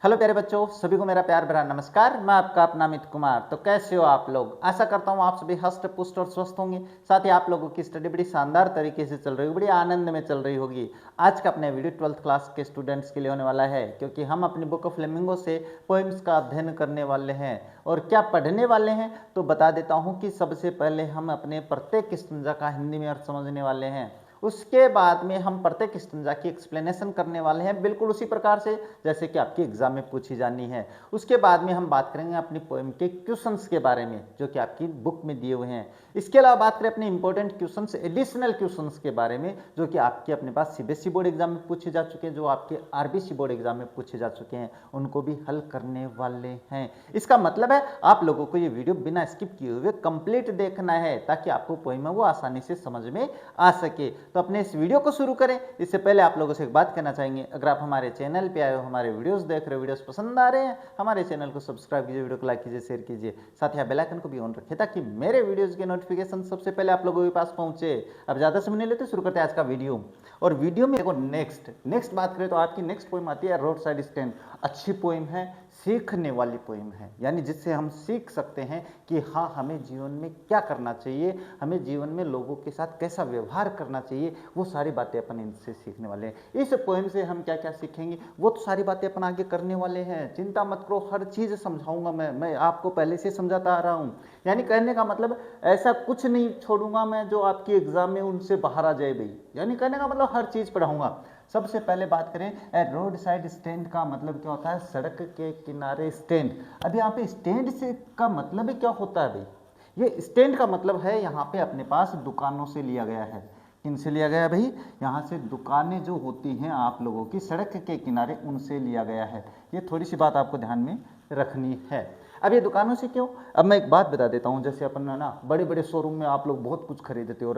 Hello प्यारे बच्चों, सभी को मेरा प्यार भरा नमस्कार। मैं आपका अपना अमित कुमार। तो कैसे हो आप लोग? आशा करता हूँ आप सभी हष्ट पुष्ट और स्वस्थ होंगे। साथ ही आप लोगों की स्टडी बड़ी शानदार तरीके से चल रही होगी, बड़ी आनंद में चल रही होगी। आज का अपने वीडियो 12th क्लास के स्टूडेंट्स के लिए होने वाला है, क्योंकि हम अपनी बुक ऑफ फ्लेमिंगो से पोइम्स का अध्ययन करने वाले हैं। और क्या पढ़ने वाले हैं तो बता देता हूँ कि सबसे पहले हम अपने प्रत्येक स्टैंजा का हिंदी में अर्थ समझने वाले हैं। उसके बाद में हम प्रत्येक स्टैंजा की एक्सप्लेनेशन करने वाले हैं, बिल्कुल उसी प्रकार से जैसे कि आपके एग्जाम में पूछी जानी है। उसके बाद में हम बात करेंगे अपनी पोएम के क्वेश्चंस के बारे में, जो कि आपकी बुक में दिए हुए हैं। इसके अलावा बात करें अपने इंपॉर्टेंट क्वेश्चंस, एडिशनल क्वेश्चंस के बारे में, जो कि आपके अपने पास सीबीएसई बोर्ड एग्जाम में पूछे जा चुके हैं, जो आपके आरबीसी बोर्ड एग्जाम में पूछे जा चुके हैं, उनको भी हल करने वाले हैं। इसका मतलब है आप लोगों को ये वीडियो बिना स्किप किए हुए कंप्लीट देखना है, ताकि आपको पोएम है वो आसानी से समझ में आ सके। तो अपने इस वीडियो को शुरू करें इससे पहले आप लोगों से एक बात कहना चाहेंगे, अगर आप हमारे चैनल पे आए हो, हमारे वीडियोस देख रहे हो, वीडियोस पसंद आ रहे हैं, हमारे चैनल को सब्सक्राइब कीजिए, वीडियो को लाइक कीजिए, शेयर कीजिए, साथ ही बेल आइकन को भी ऑन रखिए, ताकि मेरे वीडियोस के नोटिफिकेशन सबसे पहले आप लोगों के पास पहुंचे। अब ज़्यादा समय नहीं लेते, शुरू करते हैं आज का वीडियो। और वीडियो में देखो नेक्स्ट बात करें तो आपकी नेक्स्ट पोइम आती है रोड साइड स्टैंड। अच्छी पोइम है, सीखने वाली पोइम है, यानी जिससे हम सीख सकते हैं कि हाँ, हमें जीवन में क्या करना चाहिए, हमें जीवन में लोगों के साथ कैसा व्यवहार करना चाहिए, वो सारी बातें अपन इनसे सीखने वाले हैं। इस पोएम से हम क्या क्या सीखेंगे वो तो सारी बातें अपन आगे करने वाले हैं। चिंता मत करो, हर चीज़ समझाऊंगा मैं आपको पहले से समझाता आ रहा हूँ। यानी कहने का मतलब ऐसा कुछ नहीं छोड़ूंगा मैं जो आपकी एग्जाम में उनसे बाहर आ जाए भाई। यानी कहने का मतलब हर चीज़ पढ़ाऊंगा। सबसे पहले बात करें रोड साइड स्टैंड का मतलब क्या होता है, सड़क के किनारे स्टैंड। अब यहाँ पे स्टैंड से का मतलब क्या होता है भाई? ये स्टैंड का मतलब है यहाँ पे अपने पास दुकानों से लिया गया है। किन से लिया गया है भाई? यहाँ से दुकानें जो होती हैं आप लोगों की सड़क के किनारे, उनसे लिया गया है। ये थोड़ी सी बात आपको ध्यान में रखनी है। अब ये दुकानों से क्यों? अब मैं एक बात बता देता हूँ, जैसे अपन ना बड़े बड़े शोरूम में आप लोग बहुत कुछ खरीदते हो,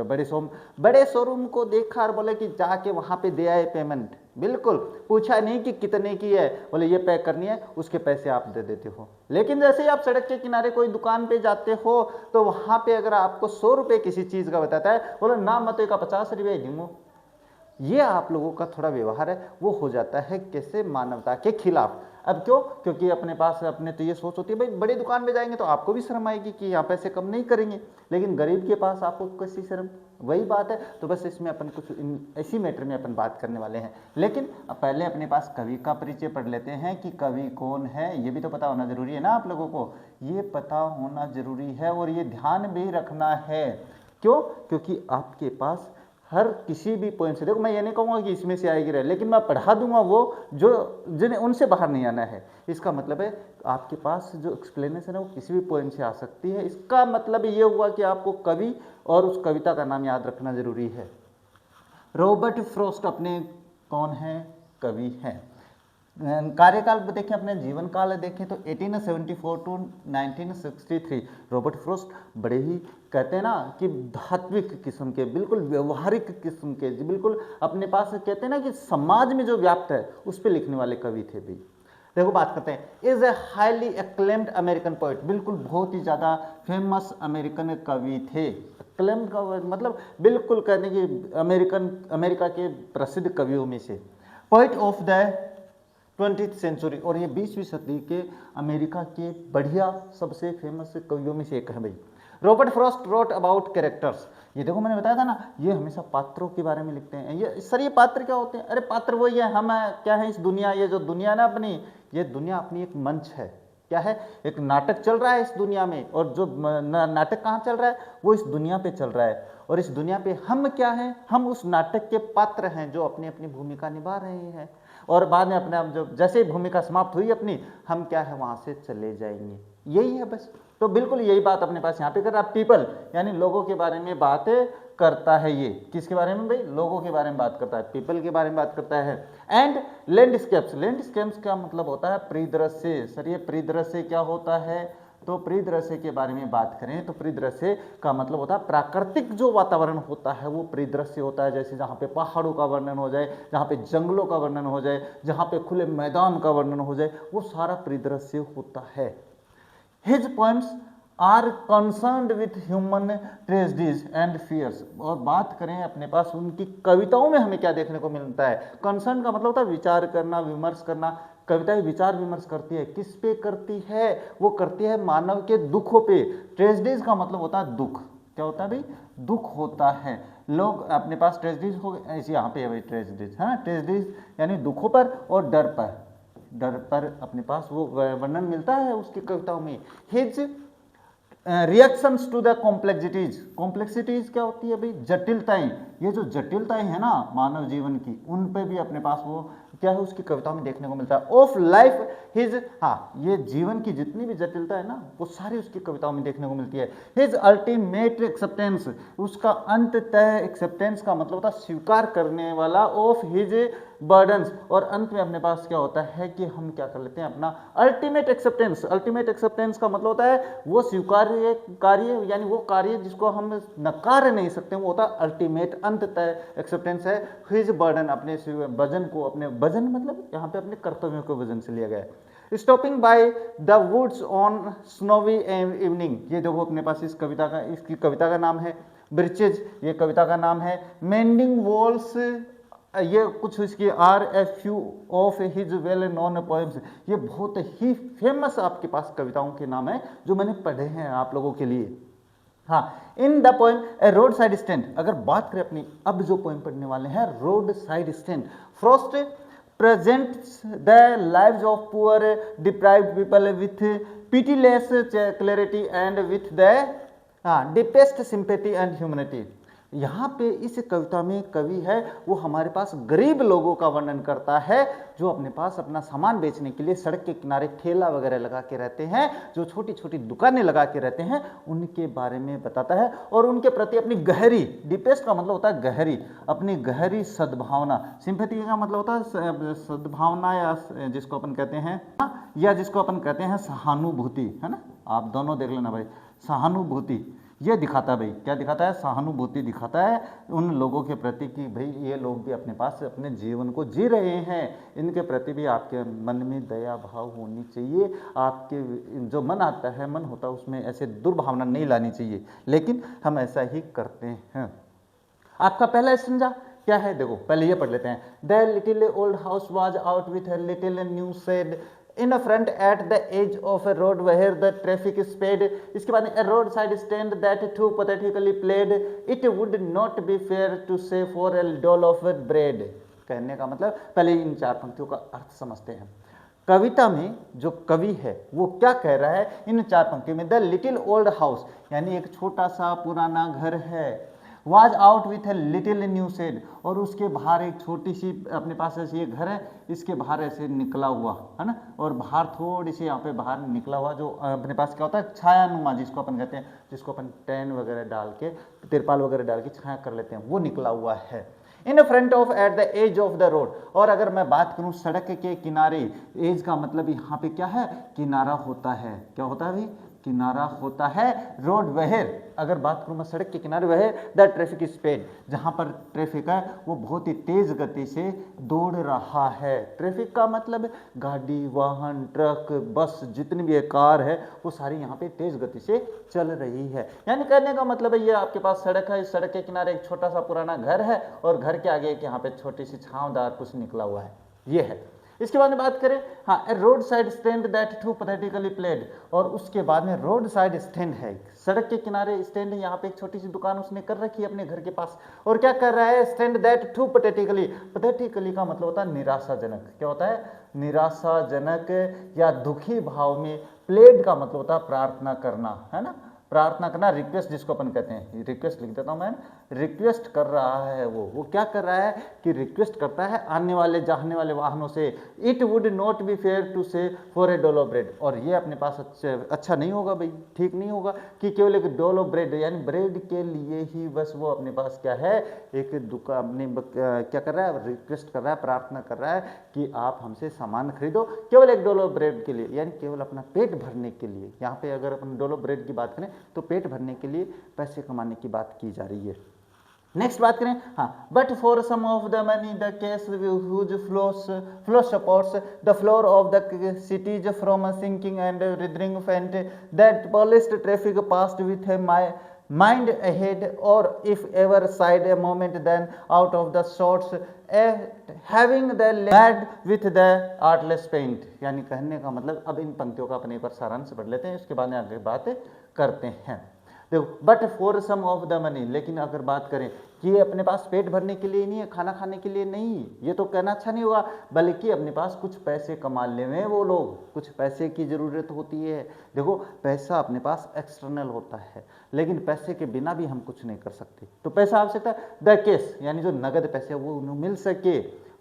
बड़े शोरूम को देखा और बोले कि जाके वहाँ पे दे आए पेमेंट। बिल्कुल पूछा नहीं कि कितने की है, बोले ये पैक करनी है, उसके पैसे आप दे देते हो। लेकिन जैसे ही आप सड़क के किनारे कोई दुकान पे जाते हो तो वहाँ पे अगर आपको 100 रुपये किसी चीज़ का बताता है, बोले ना मत का 50 रुपये दूंगा, ये आप लोगों का थोड़ा व्यवहार है वो हो जाता है कैसे, मानवता के खिलाफ। अब क्यों? क्योंकि अपने पास अपने तो ये सोच होती है भाई, बड़ी दुकान में जाएंगे तो आपको भी शर्म आएगी कि यहाँ पैसे कम नहीं करेंगे, लेकिन गरीब के पास आपको कैसी शर्म? वही बात है। तो बस इसमें अपन कुछ ऐसी मैटर में अपन बात करने वाले हैं। लेकिन पहले अपने पास कवि का परिचय पढ़ लेते हैं कि कवि कौन है, ये भी तो पता होना जरूरी है ना आप लोगों को। ये पता होना जरूरी है और ये ध्यान भी रखना है। क्यों? क्योंकि आपके पास हर किसी भी पोइम से, देखो मैं ये नहीं कहूँगा कि इसमें से आएगी रहे, लेकिन मैं पढ़ा दूंगा वो जो जिन्हें उनसे बाहर नहीं आना है। इसका मतलब है आपके पास जो एक्सप्लेनेशन है वो किसी भी पोइम से आ सकती है। इसका मतलब ये हुआ कि आपको कवि और उस कविता का नाम याद रखना जरूरी है। रॉबर्ट फ्रॉस्ट अपने कौन है? कवि हैं। कार्यकाल देखें, अपने जीवन काल देखें तो 1874 टू 1963। रॉबर्ट फ्रॉस्ट बड़े ही कहते हैं ना कि धात्विक किस्म के, बिल्कुल व्यवहारिक किस्म के, बिल्कुल अपने पास कहते हैं ना कि समाज में जो व्याप्त है उस पर लिखने वाले कवि थे भी। देखो बात करते हैं, is a highly acclaimed American poet, बिल्कुल बहुत ही ज़्यादा फेमस अमेरिकन कवि थे। एक्लेम्ड का मतलब बिल्कुल कहने की अमेरिका के प्रसिद्ध कवियों में से, poet of the 20th century, और ये 20वीं सदी के अमेरिका के बढ़िया सबसे फेमस कवियों में से एक है भाई। Robert Frost wrote about characters. ये देखो मैंने बताया था ना, ये हमेशा पात्रों के बारे में लिखते हैं। ये सर, ये पात्र क्या होते हैं? अरे पात्र वही है, हम क्या है इस दुनिया, ये जो दुनिया ना अपनी, ये दुनिया अपनी एक मंच है। क्या है? एक नाटक चल रहा है इस दुनिया में, और जो नाटक कहाँ चल रहा है वो इस दुनिया पे चल रहा है। और इस दुनिया पे हम क्या हैं? हम उस नाटक के पात्र हैं जो अपनी अपनी भूमिका निभा रहे हैं। और बाद में अपने जो जैसे ही भूमिका समाप्त हुई अपनी, हम क्या है वहाँ से चले जाएंगे। यही है बस। तो बिल्कुल यही बात अपने पास यहाँ पे कर रहा है। पीपल यानी लोगों के बारे में बातें करता है। ये किसके बारे में भाई? लोगों के बारे में बात करता है, पीपल के बारे में बात करता है। एंड लैंडस्केप्स, लैंडस्केप्स का मतलब होता है परिदृश्य। सर ये परिदृश्य क्या होता है? तो परिदृश्य के बारे में बात करें तो परिदृश्य का मतलब होता है प्राकृतिक जो वातावरण होता है वो परिदृश्य होता है। जैसे जहाँ पे पहाड़ों का वर्णन हो जाए, जहाँ पे जंगलों का वर्णन हो जाए, जहाँ पे खुले मैदान का वर्णन हो जाए, वो सारा परिदृश्य होता है। His poems are concerned with human tragedies and fears. और बात करें अपने पास उनकी कविताओं में हमें क्या देखने को मिलता है? कंसर्न का मतलब होता है विचार करना, विमर्श करना, कविताएं विचार विमर्श करती है, किस पे करती है, वो करती है मानव के दुखों पे। ट्रेजेडीज का मतलब होता है दुख, क्या होता है भाई, दुख होता है। लोग अपने पास ट्रेजेडीज हो गए, ऐसे यहाँ पे है भाई ट्रेजेडीज, है ना, ट्रेजेडीज यानी दुखों पर और डर पर, डर पर अपने पास वो वर्णन मिलता है उसकी कविताओं में। His reactions to the complexities, complexities क्या होती है भाई, जटिलताएं, ये जो जटिलताएं है ना मानव जीवन की, उन पे भी अपने पास वो क्या है उसकी कविताओं में देखने को मिलता है। ऑफ लाइफ हिज, हाँ ये जीवन की जितनी भी जटिलता है ना वो सारी उसकी कविताओं में देखने को मिलती है। हिज अल्टीमेट एक्सेप्टेंस, उसका अंततः, एक्सेप्टेंस का मतलब होता है स्वीकार करने वाला, ऑफ हिज बर्डन्स, और अंत में अपने पास क्या होता है कि हम क्या कर लेते हैं अपना अल्टीमेट एक्सेप्टेंस। अल्टीमेट एक्सेप्टेंस का मतलब होता है वो स्वीकार्य कार्य, यानी वो कार्य जिसको हम नकार नहीं सकते, वो होता है अल्टीमेट, अंततः एक्सेप्टेंस है। हिज बर्डन, अपने वजन को, अपने वजन मतलब यहाँ पे अपने कर्तव्यों को वजन से लिया गया है। Stopping by the woods on snowy evening, ये देखो अपने पास इस कविता का, इसकी कविता का नाम है ब्रिचेज, ये कविता का नाम है। मेंडिंग वॉल्स, ये कुछ इसकी are a few of his well known poems, ये बहुत ही फेमस आपके पास कविताओं के नाम है जो मैंने पढ़े हैं आप लोगों के लिए। हाँ, in the poem A road side stand, अगर बात करें अपनी अब जो पोएम पढ़ने वाले हैं road side stand, Frost presents the lives of poor deprived people with pitiless clarity and with the deepest sympathy and humanity। यहाँ पे इस कविता में कवि है वो हमारे पास गरीब लोगों का वर्णन करता है जो अपने पास अपना सामान बेचने के लिए सड़क के किनारे ठेला वगैरह लगा के रहते हैं, जो छोटी छोटी दुकानें लगा के रहते हैं, उनके बारे में बताता है और उनके प्रति अपनी गहरी, डीपेस्ट का मतलब होता है गहरी, अपनी गहरी सद्भावना, सिंपैथी का मतलब होता है सद्भावना या जिसको अपन कहते हैं, या जिसको अपन कहते हैं सहानुभूति, है ना, आप दोनों देख लेना भाई, सहानुभूति ये दिखाता है भाई, क्या दिखाता है, सहानुभूति दिखाता है उन लोगों के प्रति कि भाई ये लोग भी अपने पास अपने जीवन को जी रहे हैं, इनके प्रति भी आपके मन में दया भाव होनी चाहिए, आपके जो मन आता है, मन होता है उसमें ऐसे दुर्भावना नहीं लानी चाहिए, लेकिन हम ऐसा ही करते हैं। आपका पहला स्टैंजा क्या है, देखो पहले ये पढ़ लेते हैं। The little old house was out with a little new shed in a front at the edge of a road where the traffic sped। इसके बाद a roadside stand that too pathetically played it would not be fair to say for a doll of bread। कहने का मतलब पहले इन चार पंक्तियों का अर्थ समझते हैं। कविता में जो कवि है वो क्या कह रहा है इन चार पंक्तियों में, द लिटिल ओल्ड हाउस यानी एक छोटा सा पुराना घर है, was out with a little new shed, और उसके बाहर एक छोटी सी अपने पास ऐसे ये घर है, इसके बाहर ऐसे निकला हुआ है ना, और बाहर थोड़ी सी यहाँ पे बाहर निकला हुआ जो अपने पास क्या होता है छायानुमा, जिसको अपन कहते हैं, जिसको अपन टेन वगैरह डाल के, तिरपाल वगैरह डाल के छाया कर लेते हैं, वो निकला हुआ है। In front of at the edge of the road, और अगर मैं बात करूं सड़क के किनारे, एज का मतलब यहाँ पे क्या है, किनारा होता है, क्या होता है भाई, किनारा होता है। रोड वहेर, अगर बात करूं मैं सड़क के किनारे, वह द ट्रैफिक स्पीड, जहां पर ट्रैफिक है वो बहुत ही तेज गति से दौड़ रहा है। ट्रैफिक का मतलब गाड़ी, वाहन, ट्रक, बस, जितनी भी कार है वो सारी यहाँ पे तेज गति से चल रही है। यानी कहने का मतलब है ये आपके पास सड़क है, इस सड़क के किनारे एक छोटा सा पुराना घर है और घर के आगे एक यहाँ पे छोटी सी छांवदार कुछ निकला हुआ है, ये है। इसके बाद में बात करें, हाँ, a road side stand that to pathetically played, और उसके बाद में रोड साइड स्टैंड है, सड़क के किनारे स्टैंड है, यहाँ पे एक छोटी सी दुकान उसने कर रखी है अपने घर के पास, और क्या कर रहा है, stand that to pathetically, pathetically का मतलब होता है निराशाजनक, क्या होता है, निराशाजनक या दुखी भाव में, प्लेड का मतलब होता है प्रार्थना करना, है ना, प्रार्थना करना, रिक्वेस्ट जिसको अपन कहते हैं, रिक्वेस्ट लिख देता हूं मैं, रिक्वेस्ट कर रहा है वो क्या कर रहा है कि रिक्वेस्ट करता है आने वाले जाने वाले वाहनों से, it would not be fair to say for a dole of bread, और ये अपने पास अच्छा नहीं होगा भाई, ठीक नहीं होगा कि केवल एक डोल ऑफ ब्रेड यानी ब्रेड के लिए ही बस वो अपने पास क्या है, एक दुकान अपने क्या कर रहा है, रिक्वेस्ट कर रहा है, प्रार्थना कर रहा है कि आप हमसे सामान खरीदो केवल एक डोल ऑफ ब्रेड के लिए, यानी केवल अपना पेट भरने के लिए। यहाँ पे अगर अपन डोल ऑफ ब्रेड की बात करें तो पेट भरने के लिए पैसे कमाने की बात की जा रही है। नेक्स्ट बात करें, हाँ, but for some of the money the cash whose flow supports the floor of the cities from sinking and withering faint that polished traffic passed with my mind ahead, or if ever side a moment then out of the shots, having the mad with the artless paint। यानी कहने का मतलब, अब इन पंक्तियों का अपने एक बार सारांश पढ़ लेते हैं, उसके बाद में आगे बात करते हैं। देखो, but for some of the money, लेकिन अगर बात करें कि ये अपने पास पेट भरने के लिए नहीं है, खाना खाने के लिए नहीं, ये तो कहना अच्छा नहीं होगा, बल्कि अपने पास कुछ पैसे कमाने में वो लोग, कुछ पैसे की ज़रूरत होती है। देखो, पैसा अपने पास एक्सटर्नल होता है, लेकिन पैसे के बिना भी हम कुछ नहीं कर सकते। तो पैसा आवश्यकता है, द केस यानी जो नगद पैसे वो उन्हें मिल सके,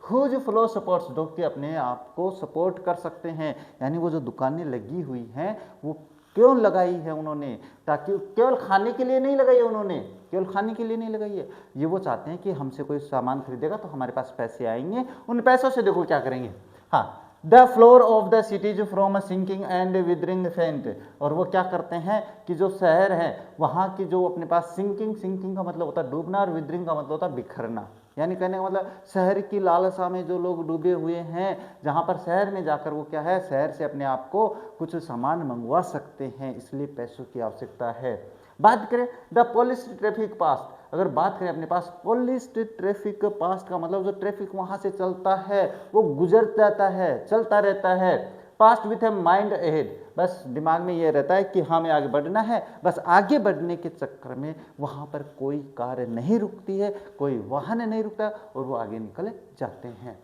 हुज फ्लो सपोर्ट्स, जो कि अपने आप को सपोर्ट कर सकते हैं। यानी वो जो दुकानें लगी हुई हैं वो क्यों लगाई है उन्होंने, ताकि केवल खाने के लिए नहीं लगाई है उन्होंने, केवल खाने के लिए नहीं लगाई है, ये वो चाहते हैं कि हमसे कोई सामान खरीदेगा तो हमारे पास पैसे आएंगे, उन पैसों से देखो क्या करेंगे। हाँ, the floor of the cities from a sinking and withering faint, और वो क्या करते हैं कि जो शहर है वहाँ की जो अपने पास सिंकिंग का मतलब होता है डूबना, और विदरिंग का मतलब होता है बिखरना। यानी कहने का मतलब शहर की लालसा में जो लोग डूबे हुए हैं, जहाँ पर शहर में जाकर वो क्या है, शहर से अपने आप को कुछ सामान मंगवा सकते हैं, इसलिए पैसों की आवश्यकता है। बात करें द पॉलिस्ड ट्रैफिक पास्ट, अगर बात करें अपने पास पॉलिस्ड ट्रैफिक पास्ट का मतलब जो ट्रैफिक वहाँ से चलता है वो गुजर जाता है, चलता रहता है। Past with a mind ahead, बस दिमाग में ये रहता है कि हमें आगे बढ़ना है, बस आगे बढ़ने के चक्कर में वहाँ पर कोई कार नहीं रुकती है, कोई वाहन नहीं रुकता और वो आगे निकल जाते हैं।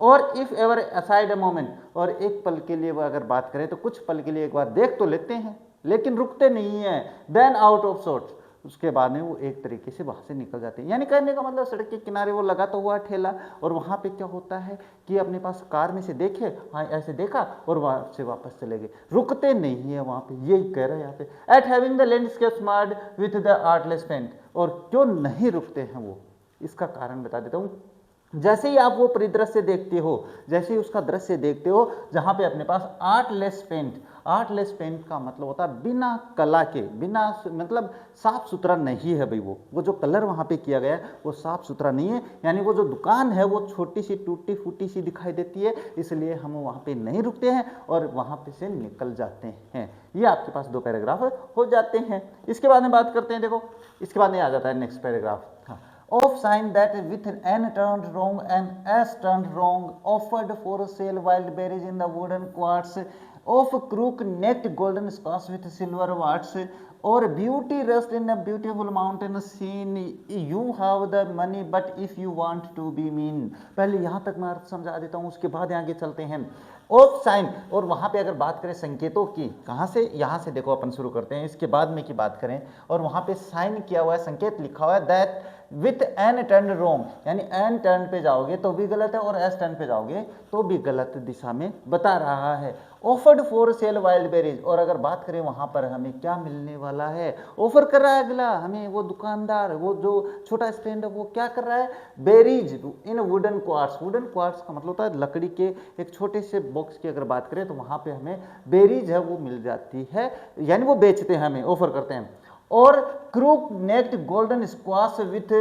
और if ever aside a moment, और एक पल के लिए वो अगर बात करें तो कुछ पल के लिए एक बार देख तो लेते हैं लेकिन रुकते नहीं हैं, देन आउट ऑफ सोर्ट्स, उसके बाद में वो एक तरीके से वहाँ से निकल जाते हैं। यानी कहने का मतलब सड़क के किनारे वो लगा तो हुआ ठेला, और वहाँ पे क्या होता है कि अपने पास कार में से देखे, हाँ ऐसे देखा और वहाँ से वापस चले गए, रुकते नहीं है वहाँ पे, यही कह रहा है यहाँ पे। At having the landscape marred with the artless paint, और क्यों नहीं रुकते हैं वो, इसका कारण बता देता हूँ। जैसे ही आप वो परिदृश्य देखते हो, जैसे ही उसका दृश्य देखते हो जहाँ पे अपने पास आर्टलेस पेंट, आर्टलेस पेंट का मतलब होता है बिना कला के, बिना मतलब साफ सुथरा नहीं है भाई, वो जो कलर वहाँ पे किया गया है वो साफ सुथरा नहीं है। यानी वो जो दुकान है वो छोटी सी टूटी फूटी सी दिखाई देती है, इसलिए हम वहाँ पे नहीं रुकते हैं और वहाँ पे से निकल जाते हैं। ये आपके पास 2 पैराग्राफ हो जाते हैं। इसके बाद में बात करते हैं, देखो इसके बाद में आ जाता है नेक्स्ट पैराग्राफ। हाँ, of sign that with n turned wrong and s turned wrong offered for sale wild berries in the wooden quartz of crook necked golden squash with silver warts or beauty rest in a beautiful mountain scene, you have the money but if you want to be mean। पहले यहाँ तक मैं अर्थ समझा देता हूँ, उसके बाद आगे चलते हैं। ऑफ साइन, और वहाँ पे अगर बात करें संकेतों की, कहाँ से, यहाँ से देखो अपन शुरू करते हैं, इसके बाद में की बात करें, और वहाँ पे साइन किया हुआ है, संकेत लिखा हुआ है दैट विथ एन टर्न रोंग, यानी एन टर्न पे जाओगे तो भी गलत है और एस टर्न पे जाओगे तो भी गलत दिशा में बता रहा है। Offered for sale wild berries, और अगर बात करें वहाँ पर हमें क्या मिलने वाला है, ऑफर कर रहा है अगला हमें वो दुकानदार, वो जो छोटा स्टैंड है वो क्या कर रहा है, बेरीज इन वुडन क्वार्ट्स। वुडन क्वार्ट्स का मतलब होता है लकड़ी के एक छोटे से बॉक्स की अगर बात करें तो वहाँ पे हमें बेरीज है वो मिल जाती है, यानी वो बेचते हैं, हमें ऑफर करते हैं। और crook necked golden squash with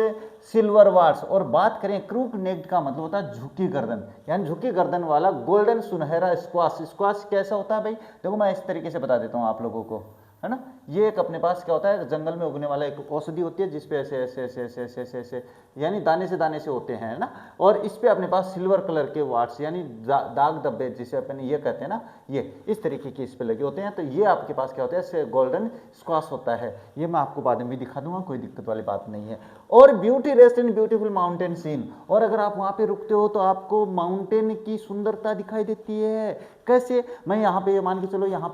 silver warts, और बात करें क्रूक नेक्ड का मतलब होता है झुकी गर्दन, यानी झुकी गर्दन वाला गोल्डन सुनहरा स्क्वाश। स्क्वाश कैसा होता है भाई, देखो मैं इस तरीके से बता देता हूँ आप लोगों को, है ना। ये एक अपने पास क्या होता है, जंगल में उगने वाला एक औषधि होती है जिसपे ऐसे ऐसे ऐसे ऐसे ऐसे ऐसे ऐसे यानी दाने से होते हैं, है ना। और इस पे अपने पास सिल्वर कलर के वार्ड्स यानी दाग धब्बे जिसे अपन ये कहते हैं ना, ये इस तरीके के इस पे लगे होते हैं। तो ये आपके पास क्या होता है, गोल्डन स्क्वाश होता है। ये मैं आपको बाद में भी दिखा दूंगा, कोई दिक्कत वाली बात नहीं है। और beauty rest in beautiful mountain scene, और अगर आप वहाँ पे रुकते हो तो आपको माउंटेन की सुंदरता दिखाई देती है। कैसे, मैं यहाँ पे मान के चलो, यहाँ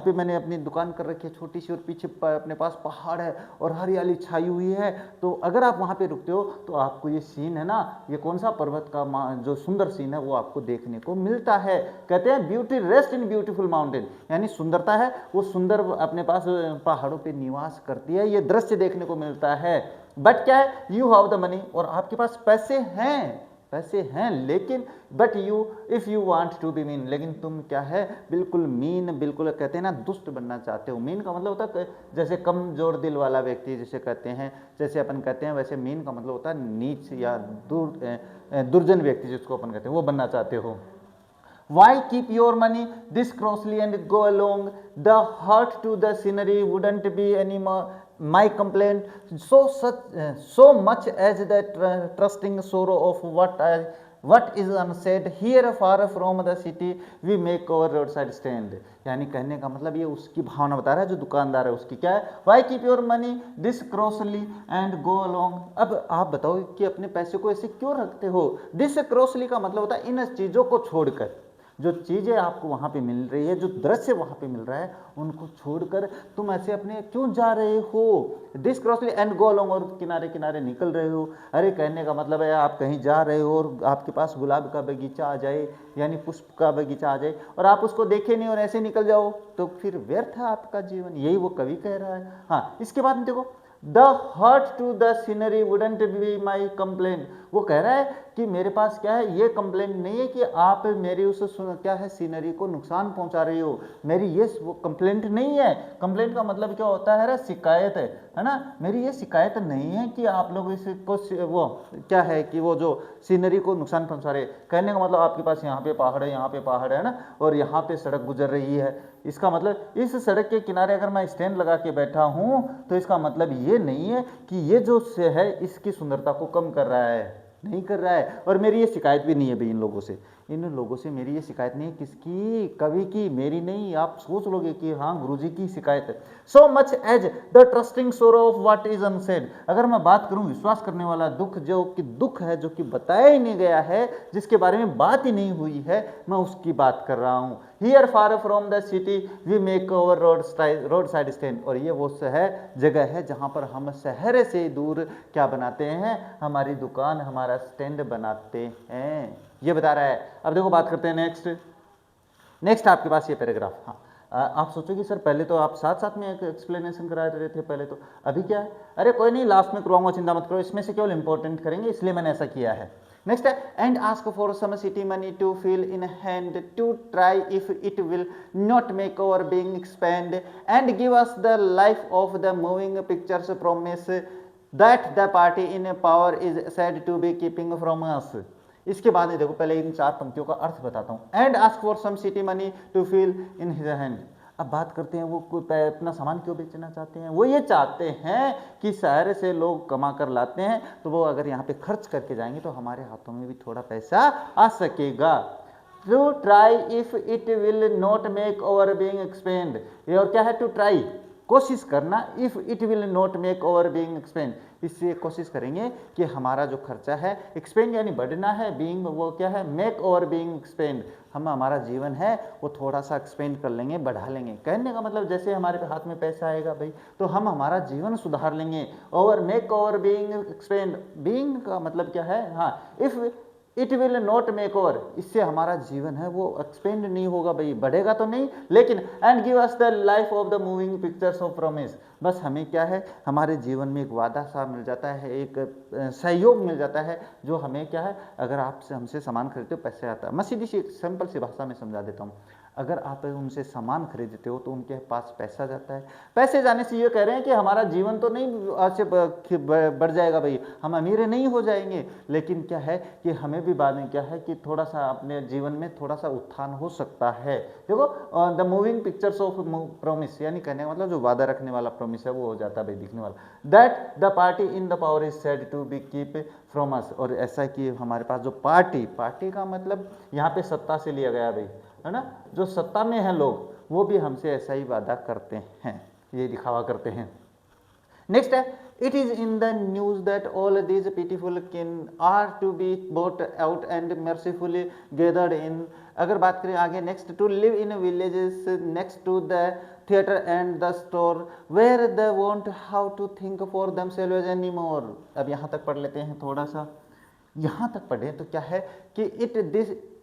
पे मैंने अपनी दुकान कर रखी है छोटी सी, और पीछे अपने पास पहाड़ है और हरियाली छाई हुई है। तो अगर आप वहाँ पे रुकते हो तो आपको ये सीन है ना, ये कौन सा पर्वत का जो सुंदर सीन है वो आपको देखने को मिलता है। कहते हैं beauty rest in beautiful mountain, यानी सुंदरता है वो सुंदर अपने पास पहाड़ों पे निवास करती है, ये दृश्य देखने को मिलता है। बट क्या है, यू हैव द मनी, और आपके पास पैसे हैं, लेकिन but you if you want to be mean, लेकिन तुम क्या है, बिल्कुल मीन, बिल्कुल कहते हैं ना दुष्ट बनना चाहते हो। मीन का मतलब होता है जैसे कमजोर दिल वाला व्यक्ति जिसे कहते हैं, जैसे अपन कहते हैं, वैसे मीन का मतलब होता है नीच या दुर्जन व्यक्ति जिसको अपन कहते हैं, वो बनना चाहते हो। Why keep your money this closely and go along? The hurt to the scenery wouldn't be any more my complaint so much as the trusting sorrow of what is unsaid here far from the city we make our roadside stand। यानी कहने का मतलब ये उसकी भावना बता रहा है जो दुकानदार है उसकी, क्या है, why keep your money this crossly and go along। अब आप बताओ कि अपने पैसे को ऐसे क्यों रखते हो। this crossly का मतलब होता है इन चीज़ों को छोड़कर, जो चीज़ें आपको वहाँ पे मिल रही है, जो दृश्य वहाँ पे मिल रहा है, उनको छोड़कर तुम ऐसे अपने क्यों जा रहे हो। दिस क्रॉसली एंड गो अलोंग, और किनारे किनारे निकल रहे हो। अरे कहने का मतलब है आप कहीं जा रहे हो और आपके पास गुलाब का बगीचा आ जाए, यानी पुष्प का बगीचा आ जाए, और आप उसको देखे नहीं और ऐसे निकल जाओ, तो फिर व्यर्थ है आपका जीवन। यही वो कवि कह रहा है। हाँ, इसके बाद में देखो, the hurt to the scenery wouldn't be my complaint. वो कह रहा है कि मेरे पास क्या है, ये कंप्लेंट नहीं है कि आप मेरी उस क्या है सीनरी को नुकसान पहुंचा रही हो, मेरी ये वो कंप्लेंट नहीं है। कंप्लेंट का मतलब क्या होता है, शिकायत है ना। मेरी ये शिकायत नहीं है कि आप लोग इसको वो क्या है कि वो जो सीनरी को नुकसान पहुंचा रहे। कहने का मतलब आपके पास यहाँ पे पहाड़ है, यहाँ पे पहाड़ है ना, और यहाँ पे सड़क गुजर रही है। इसका मतलब इस सड़क के किनारे अगर मैं स्टैंड लगा के बैठा हूँ तो इसका मतलब ये नहीं है कि ये जो से है इसकी सुंदरता को कम कर रहा है, नहीं कर रहा है। और मेरी ये शिकायत भी नहीं है भाई इन लोगों से, इन लोगों से मेरी ये शिकायत नहीं है। किसकी, कवि की, मेरी नहीं। आप सोच लोगे कि हाँ गुरुजी की शिकायत है। So much as the trusting sorrow of what is unsaid. अगर मैं बात करूं विश्वास करने वाला दुख, जो कि दुख है जो कि बताया ही नहीं गया है, जिसके बारे में बात ही नहीं हुई है, मैं उसकी बात कर रहा हूं। Here far from the city we make over road side stand. और ये वो जगह है जहां पर हम शहर से दूर क्या बनाते हैं, हमारी दुकान, हमारा स्टैंड बनाते हैं। ये बता रहा है। अब देखो बात करते हैं नेक्स्ट आपके पास ये पैराग्राफ। हाँ, आप सोचोगे सर पहले तो आप साथ साथ में एक एक्सप्लेनेशन करा रहे थे पहले, तो अभी क्या है, अरे कोई नहीं लास्ट में करवाऊंगा, चिंता मत करो, इसमें से केवल इंपॉर्टेंट करेंगे, इसलिए मैंने ऐसा किया है। नेक्स्ट है, and ask for some city money to feel in hand to try if it will not make our being expand and give us the life of the moving pictures promise that the party in power is said to be keeping from us. इसके बाद देखो पहले इन 4 पंक्तियों का अर्थ बताता हूं। And ask for some city money to feel in his hand. अब बात करते हैं वो अपना सामान क्यों बेचना चाहते हैं। वो ये चाहते हैं कि शहर से लोग कमा कर लाते हैं, तो वो अगर यहाँ पे खर्च करके जाएंगे तो हमारे हाथों में भी थोड़ा पैसा आ सकेगा। To try if it will not make over being expend. ये और क्या है, टू ट्राई, कोशिश करना, if it will not make over being expend, इससे कोशिश करेंगे कि हमारा जो खर्चा है, एक्सपेंड यानी बढ़ना है, बीइंग वो क्या है, मेक ओवर बीइंग एक्सपेंड, हम हमारा जीवन है वो थोड़ा सा एक्सपेंड कर लेंगे, बढ़ा लेंगे। कहने का मतलब जैसे हमारे हाथ में पैसा आएगा भाई तो हम हमारा जीवन सुधार लेंगे। Over, make over being expand, being का मतलब क्या है, हाँ, if it will not make over, इससे हमारा जीवन है वो एक्सपेंड नहीं होगा भाई, बढ़ेगा तो नहीं, लेकिन and give us the life of the moving pictures of promise, बस हमें क्या है, हमारे जीवन में एक वादा सा मिल जाता है, एक सहयोग मिल जाता है, जो हमें क्या है, अगर आपसे हमसे सामान खरीदते हो पैसे आता है। मैं सीधी सी सिंपल सी भाषा में समझा देता हूँ। अगर आप उनसे सामान खरीदते हो तो उनके पास पैसा जाता है, पैसे जाने से ये कह रहे हैं कि हमारा जीवन तो नहीं आज से बढ़ जाएगा भाई, हम अमीर नहीं हो जाएंगे, लेकिन क्या है कि हमें भी बाद में क्या है कि थोड़ा सा अपने जीवन में थोड़ा सा उत्थान हो सकता है। देखो the moving pictures of promise, यानी कहने का मतलब जो वादा रखने वाला प्रॉमिस है वो हो जाता है भाई दिखने वाला। That the party in the power is said to be keep from us, और ऐसा कि हमारे पास जो पार्टी का मतलब यहाँ पे सत्ता से लिया गया भाई, है ना, जो सत्ता में है लोग वो भी हमसे ऐसा ही वादा करते हैं, ये दिखावा करते हैं। नेक्स्ट है, it is in the news that all these pitiful kin are to be boat out and mercifully gathered in. अगर बात करें आगे next, to live in villages next to the theatre and the store where they won't how to think for themselves any more. अब यहाँ तक पढ़ लेते हैं, थोड़ा सा यहाँ तक पढ़े तो क्या है कि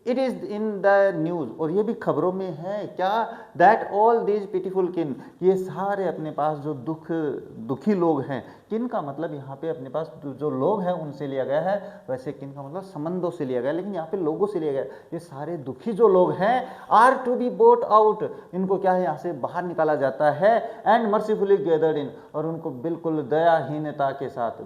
it is in the news, और ये भी खबरों में है क्या, दैट ऑल दीज पिटीफुल किन, ये सारे अपने पास जो दुखी लोग हैं, किन का मतलब यहाँ पे अपने पास जो लोग हैं उनसे लिया गया है, वैसे किन का मतलब संबंधों से लिया गया, लेकिन यहाँ पे लोगों से लिया गया। ये सारे दुखी जो लोग हैं, are to be boat out, इनको क्या है यहाँ से बाहर निकाला जाता है, एंड मर्सीफुली गैदर्ड इन, और उनको बिल्कुल दयाहीनता के साथ,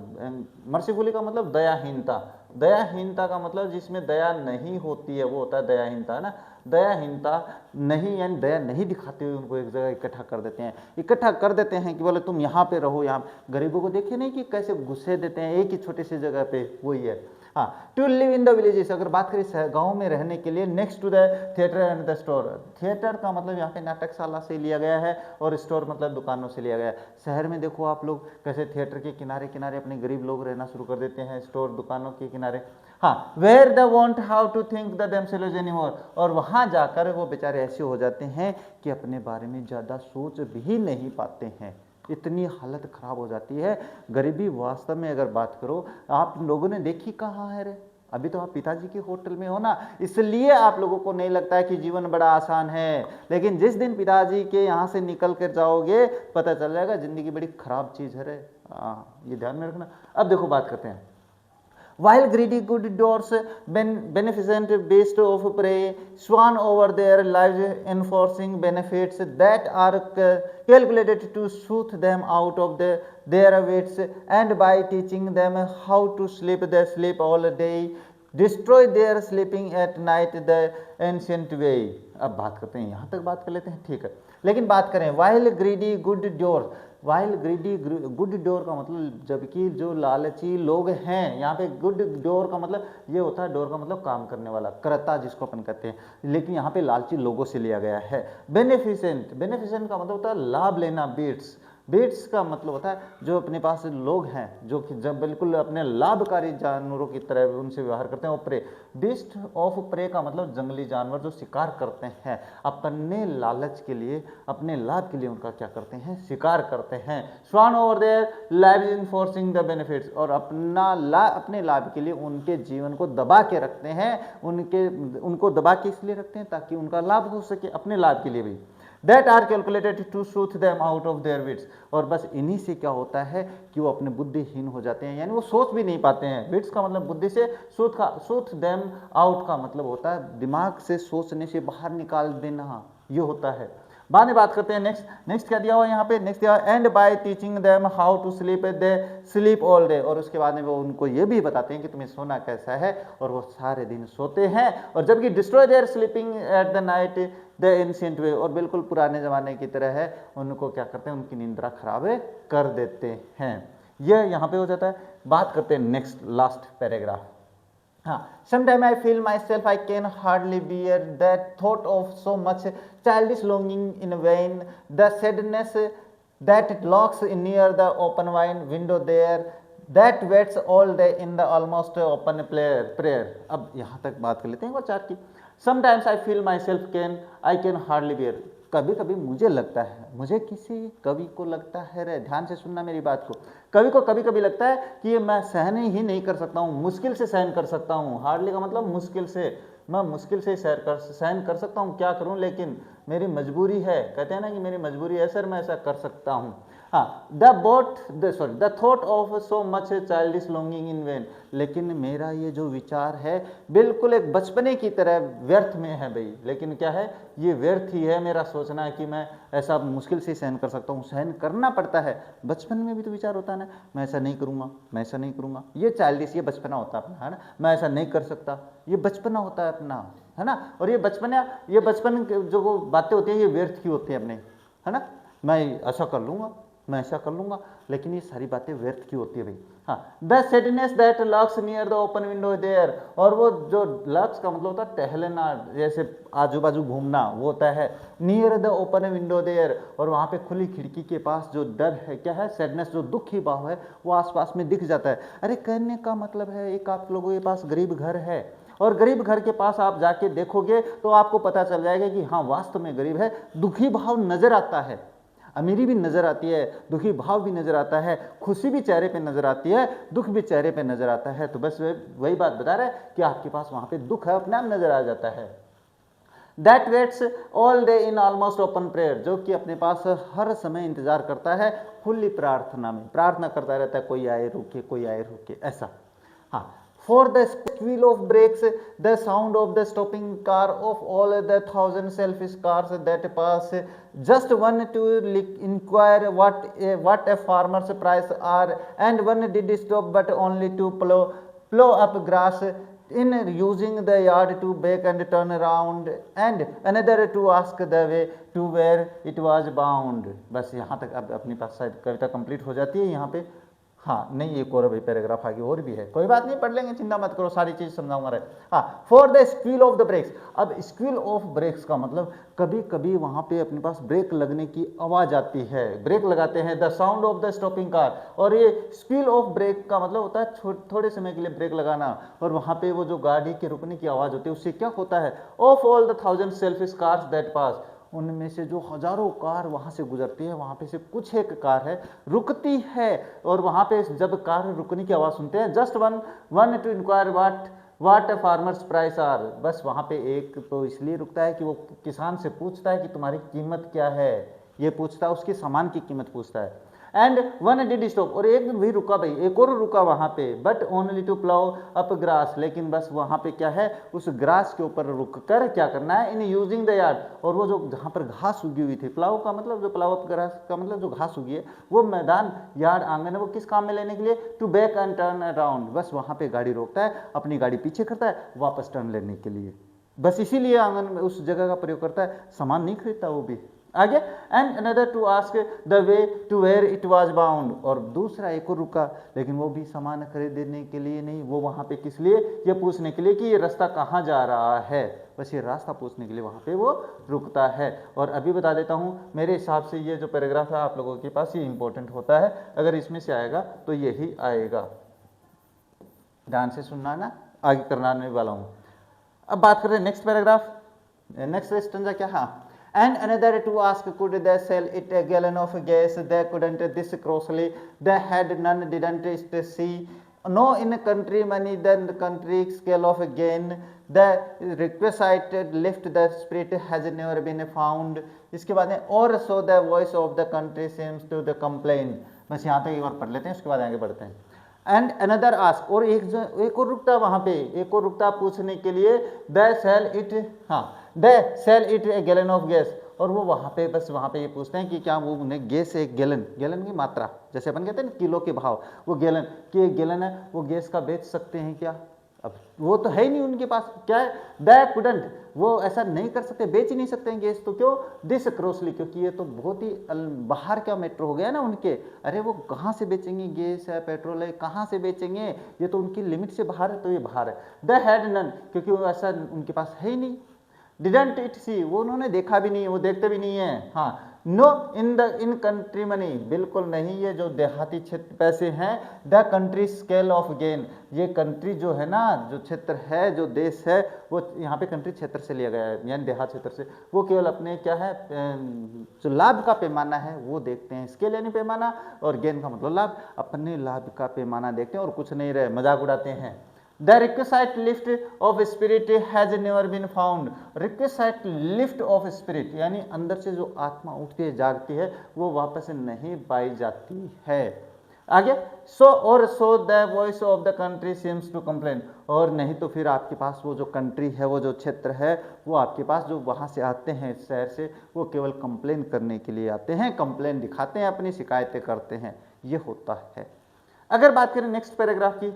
मर्सीफुली का मतलब दयाहीनता, दयाहीनता का मतलब जिसमें दया नहीं होती है वो होता है दयाहीनता, है ना। दयाहीनता नहीं यानी दया नहीं दिखाते हुए उनको एक जगह इकट्ठा कर देते हैं, इकट्ठा कर देते हैं कि बोले तुम यहाँ पे रहो। यहाँ गरीबों को देखे नहीं कि कैसे गुस्से देते हैं एक ही छोटी सी जगह पे, वही है। हाँ, to live in the villages, अगर बात करें गाँव में रहने के लिए, next to the theatre and the store. Theatre का मतलब यहाँ पे नाटकशाला से लिया गया है और स्टोर मतलब दुकानों से लिया गया है। शहर में देखो आप लोग कैसे थिएटर के किनारे किनारे अपने गरीब लोग रहना शुरू कर देते हैं, स्टोर दुकानों के किनारे। हाँ, where the want how to think the themselves anymore, और वहाँ जाकर वो बेचारे ऐसे हो जाते हैं कि अपने बारे में ज़्यादा सोच भी नहीं पाते हैं, इतनी हालत खराब हो जाती है। गरीबी वास्तव में अगर बात करो, आप लोगों ने देखी कहाँ है रे? अभी तो आप पिताजी के होटल में हो ना, इसलिए आप लोगों को नहीं लगता है कि जीवन बड़ा आसान है, लेकिन जिस दिन पिताजी के यहाँ से निकल कर जाओगे पता चल जाएगा जिंदगी बड़ी खराब चीज़ है रे। ये ध्यान में रखना। अब देखो बात करते हैं, while greedy good doors beneficent beast of prey swan over their lives enforcing benefits that are calculated to soothe them out of their wits, and by teaching them how to sleep they sleep all day, destroy their sleeping at night the ancient way। अब बात करते हैं, यहाँ तक बात कर लेते हैं, ठीक है। लेकिन बात करें while greedy good doors, while greedy good door का मतलब जबकि जो लालची लोग हैं, यहाँ पे गुड डोर का मतलब ये होता है, डोर का मतलब काम करने वाला, कर्ता जिसको अपन कहते हैं, लेकिन यहाँ पे लालची लोगों से लिया गया है। बेनिफिसेंट, बेनिफिसेंट का मतलब होता है लाभ लेना। बीट्स, बीट्स का मतलब होता है जो अपने पास लोग हैं जो कि जब बिल्कुल अपने लाभकारी जानवरों की तरह उनसे व्यवहार करते हैं। और प्रे, बीस्ट ऑफ प्रे का मतलब जंगली जानवर जो शिकार करते हैं, अपने लालच के लिए, अपने लाभ के लिए उनका क्या करते हैं, शिकार करते हैं। Swan over there live enforcing the benefits, और अपने लाभ के लिए उनके जीवन को दबा के रखते हैं, उनको दबा के इसलिए रखते हैं ताकि उनका लाभ हो सके, अपने लाभ के लिए भी। That are calculated to soothe them out of their wits, और बस इन्हीं से क्या होता है कि वो अपने बुद्धिहीन हो जाते हैं, यानी वो सोच भी नहीं पाते हैं। विट्स का मतलब बुद्धि से, सूथ देम आउट का मतलब होता है दिमाग से सोचने से बाहर निकाल देना, ये होता है। बाद में बात करते हैं नेक्स्ट क्या दिया हुआ यहाँ पे, नेक्स्ट दिया and by teaching them how to sleep they sleep all day, और उसके बाद में वो उनको ये भी बताते हैं कि तुम्हें सोना कैसा है, और वो सारे दिन सोते हैं। और जबकि destroy their sleeping at the night the ancient way, और बिल्कुल पुराने जमाने की तरह है, उनको क्या करते हैं, उनकी निंद्रा खराब कर देते हैं। यह यहाँ पे हो जाता है। बात करते हैं नेक्स्ट लास्ट पैराग्राफ। हाँ, sometime I feel myself I can hardly bear that thought of so much childish longing in vain, the sadness that lurks near the open window there, that waits all day in the almost open prayer। अब यहाँ तक बात कर लेते हैं वो चार की। Sometimes I feel myself I can hardly bear, कभी कभी मुझे लगता है, मुझे किसी कवि को लगता है रे, ध्यान से सुनना मेरी बात को, कवि को कभी कभी लगता है कि ये मैं सहन ही नहीं कर सकता हूँ, मुश्किल से सहन कर सकता हूँ। हार्डली का मतलब मुश्किल से, मैं मुश्किल से सहन कर सकता हूँ, क्या करूँ, लेकिन मेरी मजबूरी है, कहते हैं ना कि मेरी मजबूरी है सर, मैं ऐसा कर सकता हूँ। हाँ, the thought of so much childish longing in when, लेकिन मेरा ये जो विचार है बिल्कुल एक बचपने की तरह व्यर्थ में है भाई। लेकिन क्या है, ये व्यर्थ ही है मेरा सोचना है कि मैं ऐसा मुश्किल से सहन कर सकता हूँ, सहन करना पड़ता है। बचपन में भी तो विचार होता है ना, मैं ऐसा नहीं करूँगा, मैं ऐसा नहीं करूँगा, ये चाइल्डिश, ये बचपना होता है अपना, है ना, मैं ऐसा नहीं कर सकता, ये बचपना होता है अपना, है ना। और ये बचपन जो बातें होती हैं ये व्यर्थ की होती हैं अपने, है ना, मैं ऐसा कर लूँगा, मैं ऐसा कर लूँगा, लेकिन ये सारी बातें व्यर्थ की होती है भाई। हाँ, the sadness that lurks near the open window there, और वो जो लर्क्स का मतलब होता है टहलना, जैसे आजू बाजू घूमना, वो होता है near the open window there, और वहाँ पे खुली खिड़की के पास जो डर है, क्या है, सैडनेस, जो दुख की भाव है वो आसपास में दिख जाता है। अरे कहने का मतलब है, एक आप लोगों के पास गरीब घर है, और गरीब घर के पास आप जाके देखोगे तो आपको पता चल जाएगा कि हाँ वास्तव में गरीब है, दुखी भाव नजर आता है, अमीरी भी नजर आती है, दुखी भाव भी नजर आता है, खुशी भी चेहरे पे नजर आती है, दुख भी चेहरे पे नजर आता है। तो बस वही बात बता रहा है कि आपके पास वहां पे दुख है, अपने आप नजर आ जाता है। That waits all day in almost open prayer, जो कि अपने पास हर समय इंतजार करता है खुली प्रार्थना में, प्रार्थना करता रहता है, कोई आए रुके, कोई आए रुके, ऐसा। हाँ, for the squeal of brakes, the sound of the stopping car, of all the thousand selfish cars that pass, just one to inquire what a farmer's price are, and one did stop but only to plow plow up grass in using the yard to back and turn around, and another to ask the way to where it was bound। बस यहाँ तक अब अपनी पास शायद कविता complete हो जाती है यहाँ पे। हाँ नहीं, एक और भी पैराग्राफ आगे और भी है, कोई बात नहीं, पढ़ लेंगे, चिंता मत करो, सारी चीज समझाऊंगा रे। हाँ, for the squeal of the brakes. अब स्क्वील ऑफ ब्रेक्स का मतलब कभी कभी वहां पे अपने पास ब्रेक लगने की आवाज आती है, ब्रेक लगाते हैं, the sound of the stopping car. और ये स्क्वील ऑफ ब्रेक का मतलब होता है थोड़े समय के लिए ब्रेक लगाना, और वहां पे वो जो गाड़ी के रुकने की आवाज होती है उससे क्या होता है, of all the 1000 selfish cars that pass, उनमें से जो हजारों कार वहां से गुजरती है, वहां पे से कुछ एक कार है रुकती है, और वहां पे जब कार रुकने की आवाज सुनते हैं, just one to inquire what farmers price are, बस वहां पे एक तो इसलिए रुकता है कि वो किसान से पूछता है कि तुम्हारी कीमत क्या है, ये पूछता है, उसके सामान की कीमत पूछता है। एंड वन डिड स्टॉप, और एक भी रुका भाई, एक और रुका वहां पे, but only to plough up grass, लेकिन बस वहां पे क्या है, उस ग्रास के ऊपर रुक कर क्या करना है, इन यूजिंग द यार्ड, और वो जो जहां पर घास उगी हुई थी, प्लाउ का मतलब जो प्लाउ अप ग्रास का मतलब जो घास उगी है, वो मैदान यार्ड आंगन है, वो किस काम में लेने के लिए, to back and turn around, बस वहां पे गाड़ी रोकता है, अपनी गाड़ी पीछे करता है, वापस टर्न लेने के लिए, बस इसीलिए आंगन में उस जगह का प्रयोग करता है, सामान नहीं खरीदता वो भी। आगे, and another to ask the way to where it was bound, और दूसरा एक और रुका, लेकिन वो भी सामान खरीदने के लिए नहीं, वो वहां पे किस लिए, ये पूछने के लिए कि ये रास्ता कहाँ जा रहा है, बस ये रास्ता पूछने के लिए वहां पे वो रुकता है। और अभी बता देता हूं, मेरे हिसाब से ये जो पैराग्राफ है आप लोगों के पास ये इंपॉर्टेंट होता है, अगर इसमें से आएगा तो यही आएगा, ध्यान से सुनना ना, आगे करने वाला हूं। अब बात करें नेक्स्ट पैराग्राफ, नेक्स्ट स्टेंजा क्या, हाँ, and another to ask could they sell it a gallon of gas, they couldn't this grossly, they had none, didn't it see, no in country money then the country scale of gain, the requisite lift the spirit has never been found। इसके बाद में और so the voice of the country seems to the complain, बस यहाँ तक एक बार पढ़ लेते हैं, उसके बाद आगे बढ़ते हैं। एंड अनदर आस्क, और एक और रुकता वहां पे, एक और रुकता पूछने के लिए, द सेल इट, हाँ, the sell it a gallon of gas, और वो वहां पे बस वहां पे ये पूछते हैं कि क्या वो उन्हें गैस, एक गैलन, गैलन की मात्रा, जैसे अपन कहते हैं ना किलो के भाव, वो गैलन कि एक गैलन है, वो गैस का बेच सकते हैं क्या, अब वो तो है ही नहीं उनके पास, क्या है, द कुडंट, वो ऐसा नहीं कर सकते, बेच ही नहीं सकते हैं गैस, तो क्यों, दिस क्रोसली, क्योंकि ये तो बहुत ही बाहर का मैटर हो गया ना उनके, अरे वो कहाँ से बेचेंगे, गैस है, पेट्रोल है, कहाँ से बेचेंगे, ये तो उनकी लिमिट से बाहर है, तो ये बाहर है। द हैड नन, क्योंकि वो ऐसा उनके पास है ही नहीं। डिडंट इट सी, वो उन्होंने देखा भी नहीं, वो देखते भी नहीं है। हाँ, नो इन कंट्री मनी, बिल्कुल नहीं, ये जो देहाती क्षेत्र पैसे हैं, the country scale of gain, ये कंट्री जो है ना, जो क्षेत्र है, जो देश है, वो यहाँ पे कंट्री क्षेत्र से लिया गया है, यानी देहात क्षेत्र से, वो केवल अपने क्या है, जो लाभ का पैमाना है वो देखते हैं, स्केल यानी पैमाना, और गेन का मतलब लाभ, अपने लाभ का पैमाना देखते हैं और कुछ नहीं रहे, मजाक उड़ाते हैं। The requisite lift of spirit has never been found। requisite lift of spirit यानी अंदर से जो आत्मा उठती है, जागती है, वो वापस नहीं पाई जाती है। आगे, so the voice of the country seems to complain, और नहीं तो फिर आपके पास वो जो कंट्री है, वो जो क्षेत्र है, वो आपके पास जो वहाँ से आते हैं शहर से, वो केवल कंप्लेन करने के लिए आते हैं, कंप्लेन दिखाते हैं, अपनी शिकायतें करते हैं, ये होता है। अगर बात करें नेक्स्ट पैराग्राफ की,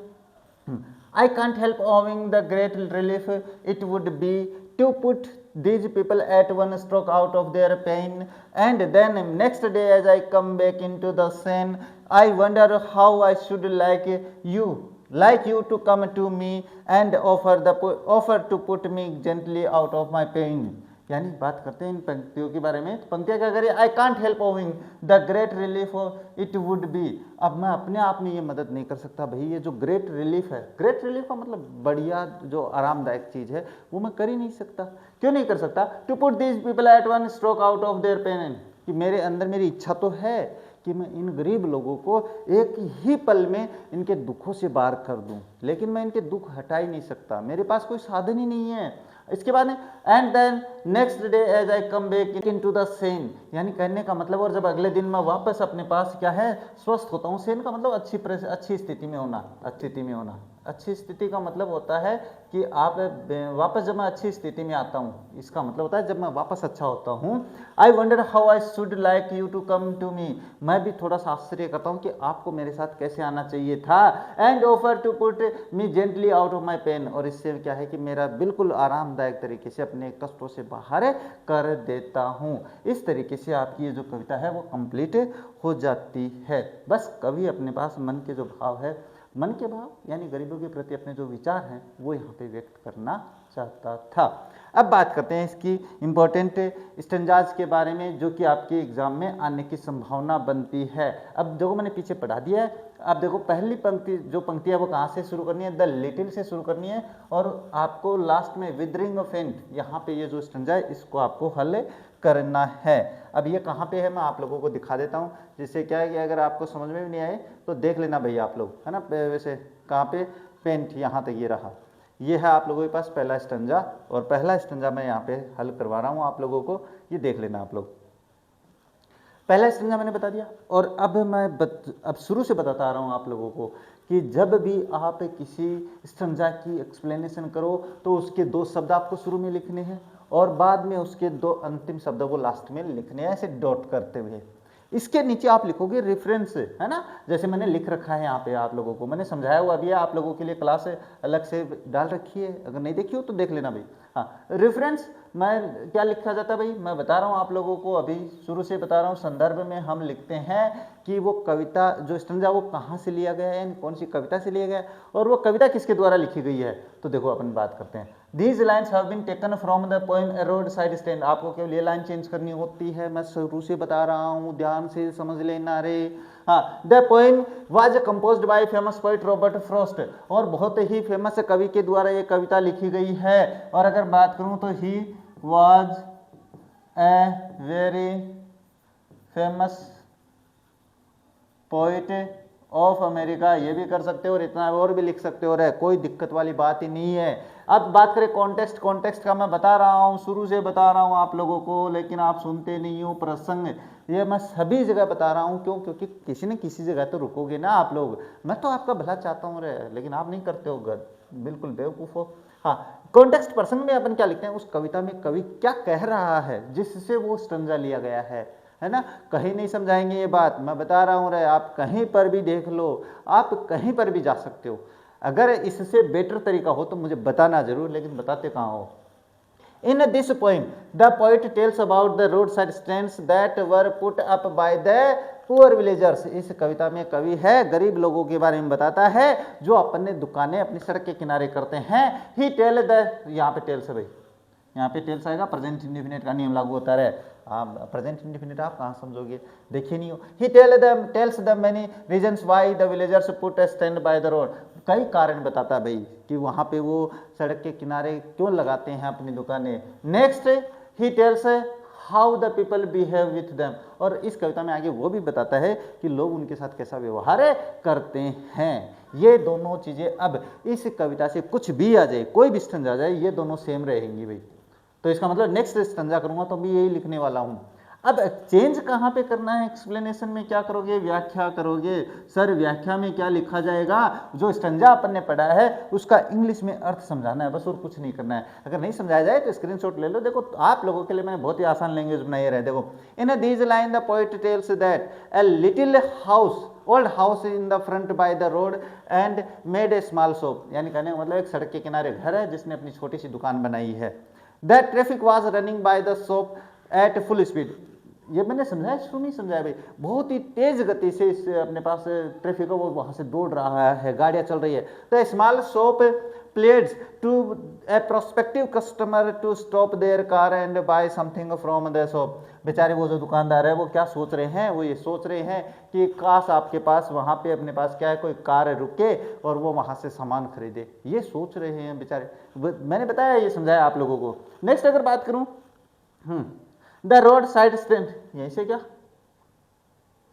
I can't help owing the great relief it would be to put these people at one stroke out of their pain, and then next day as I come back into the scene, I wonder how I should like you to come to me and offer to put me gently out of my pain। यानी बात करते हैं इन पंक्तियों के बारे में, तो पंक्तियाँ क्या करिए, I can't help owing the great relief it would be, अब मैं अपने आप में ये मदद नहीं कर सकता भाई, ये जो ग्रेट रिलीफ है, ग्रेट रिलीफ का मतलब बढ़िया जो आरामदायक चीज़ है, वो मैं कर ही नहीं सकता। क्यों नहीं कर सकता, to put these people at one stroke out of their pain, कि मेरे अंदर मेरी इच्छा तो है कि मैं इन गरीब लोगों को एक ही पल में इनके दुखों से बाहर कर दूं, लेकिन मैं इनके दुख हटा ही नहीं सकता, मेरे पास कोई साधन ही नहीं है। इसके बाद and then next day as I come back into the sense, यानी कहने का मतलब, और जब अगले दिन मैं वापस अपने पास क्या है, स्वस्थ होता हूँ, सेन का मतलब अच्छी स्थिति में होना, अच्छी स्थिति में होना, अच्छी स्थिति का मतलब होता है कि आप वापस जब मैं अच्छी स्थिति में आता हूँ, इसका मतलब होता है जब मैं वापस अच्छा होता हूँ। I wonder how I should like you to come to me, मैं भी थोड़ा सा आश्चर्य करता हूँ कि आपको मेरे साथ कैसे आना चाहिए था। And offer to put me gently out of my pain, और इससे क्या है कि मेरा बिल्कुल आरामदायक तरीके से अपने कष्टों से बाहर कर देता हूँ। इस तरीके से आपकी ये जो कविता है वो कंप्लीट हो जाती है। बस कवि अपने पास मन के जो भाव है, मन के भाव यानी गरीबों के प्रति अपने जो विचार हैं वो यहाँ पे व्यक्त करना चाहता था। अब बात करते हैं इसकी इम्पोर्टेंट स्टेंजाज के बारे में जो कि आपके एग्जाम में आने की संभावना बनती है। अब देखो मैंने पीछे पढ़ा दिया है। अब देखो पहली पंक्ति जो पंक्ति है वो कहाँ से शुरू करनी है, द लिटिल से शुरू करनी है, और आपको लास्ट में विदरिंग ऑफ एंड, यहाँ पे ये जो स्टेंजा है इसको आपको हल करना है। अब ये कहाँ पे है मैं आप लोगों को दिखा देता हूँ, जिससे क्या है कि अगर आपको समझ में भी नहीं आए तो देख लेना भैया आप लोग, है ना। वैसे कहाँ पे, पेंट यहाँ तक ये रहा, ये है आप लोगों के पास पहला स्टेंजा, और पहला स्टेंजा मैं यहाँ पे हल करवा रहा हूँ आप लोगों को, ये देख लेना आप लोग। पहला स्टेंजा मैंने बता दिया, और अब मैं अब शुरू से बताता आ रहा हूँ आप लोगों को कि जब भी आप किसी स्टेंजा की एक्सप्लेनेशन करो तो उसके 2 शब्द आपको शुरू में लिखने हैं और बाद में उसके 2 अंतिम शब्द को लास्ट में लिखने हैं, ऐसे डॉट करते हुए। इसके नीचे आप लिखोगे रेफरेंस, है ना, जैसे मैंने लिख रखा है यहाँ पे आप लोगों को, मैंने समझाया हुआ भी है आप लोगों के लिए, क्लास अलग से डाल रखी है, अगर नहीं देखी हो तो देख लेना भाई। हाँ, रेफरेंस मैं क्या लिखा जाता है भाई, मैं बता रहा हूँ आप लोगों को, अभी शुरू से बता रहा हूँ। संदर्भ में हम लिखते हैं कि वो कविता जो स्टेंजा वो कहाँ से लिया गया है, कौन सी कविता से लिया गया है, और वो कविता किसके द्वारा लिखी गई है। तो देखो अपन बात करते हैं। These lines have been taken from the poem A Roadside Stand। आपको केवल ये लाइन चेंज करनी होती है, मैं शुरू से बता रहा हूँ, ध्यान से समझ लेना रे। हाँ, the poem was composed bye famous poet Robert Frost, और बहुत ही फेमस कवि के द्वारा ये कविता लिखी गई है। और अगर बात करूँ तो he was a very famous poet of America, ये भी कर सकते हो और इतना और भी लिख सकते हो, कोई दिक्कत वाली बात ही नहीं है। अब बात करें कॉन्टेक्स्ट, कॉन्टेक्स्ट का मैं बता रहा हूँ, शुरू से बता रहा हूँ आप लोगों को, लेकिन आप सुनते नहीं हो। प्रसंग ये मैं सभी जगह बता रहा हूँ, क्यों, क्योंकि किसी न किसी जगह तो रुकोगे ना आप लोग। मैं तो आपका भला चाहता हूँ लेकिन आप नहीं करते हो, बिल्कुल बेवकूफ़ हो। हाँ, कॉन्टेक्स्ट प्रसंग में अपन क्या लिखते हैं, उस कविता में कवि क्या कह रहा है जिससे वो स्टेंजा लिया गया है ना। कहीं नहीं समझाएंगे ये बात, मैं बता रहा हूँ आप कहीं पर भी देख लो, आप कहीं पर भी जा सकते हो। अगर इससे बेटर तरीका हो तो मुझे बताना जरूर, लेकिन बताते कहाँ हो। In this poem, the poet tells about the roadside stands that were put up by the poor villagers। इस कविता में कवि है गरीब लोगों के बारे में बताता है जो अपने दुकानें अपनी सड़क के किनारे करते हैं। He tell the, यहाँ पे टेल्स है भाई, यहाँ पे टेल्स आएगा, प्रेजेंट इंडेफिनिट का नियम लागू होता है। आप प्रेजेंट इंडेफिनिट आप कहाँ समझोगे, देखिए नहीं हो। He tells them many reasons why the villagers put a stand by the road। कई कारण बताता भाई कि वहाँ पे वो सड़क के किनारे क्यों लगाते हैं अपनी दुकानें। Next he tells how the people behave with them, और इस कविता में आगे वो भी बताता है कि लोग उनके साथ कैसा व्यवहार करते हैं। ये दोनों चीज़ें, अब इस कविता से कुछ भी आ जाए, कोई भी स्टेंजा आ जाए, ये दोनों सेम रहेंगी भाई। तो इसका मतलब नेक्स्ट स्टेंजा करूँगा तो भी यही लिखने वाला हूँ। अब चेंज कहाँ पे करना है, एक्सप्लेनेशन में क्या करोगे, व्याख्या करोगे। सर व्याख्या में क्या लिखा जाएगा, जो स्टेंजा अपन ने पढ़ा है उसका इंग्लिश में अर्थ समझाना है, बस और कुछ नहीं करना है। अगर नहीं समझाया जाए तो स्क्रीनशॉट ले लो। देखो आप लोगों के लिए मैंने बहुत ही आसान लैंग्वेज बनाई है। देखो, in these line the poet tells that a little house, old house in the front by the road and made a small shop, यानी कहने का मतलब एक सड़क के किनारे घर है जिसने अपनी छोटी सी दुकान बनाई है। That traffic was running by the shop at full speed, ये मैंने समझाया, शुरू नहीं समझाया भाई, बहुत ही तेज गति से इस अपने पास ट्रैफिक है वो वहाँ से दौड़ रहा है, गाड़ियाँ चल रही है। तो small shop pleads to a prospective customer to stop their car and buy something from the shop. बेचारे वो जो दुकानदार है वो क्या सोच रहे हैं, वो ये सोच रहे हैं कि काश आपके पास वहाँ पे अपने पास क्या है कोई कार रुके और वो वहाँ से सामान खरीदे, ये सोच रहे हैं बेचारे। मैंने बताया, ये समझाया आप लोगों को। नेक्स्ट अगर बात करूँ, द रोड साइड स्टैंड, यहीं से क्या,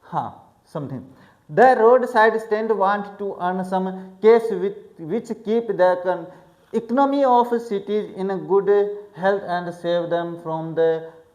हाँ something, the road side stand want to earn some cash which keep the economy of cities in good health and save them from the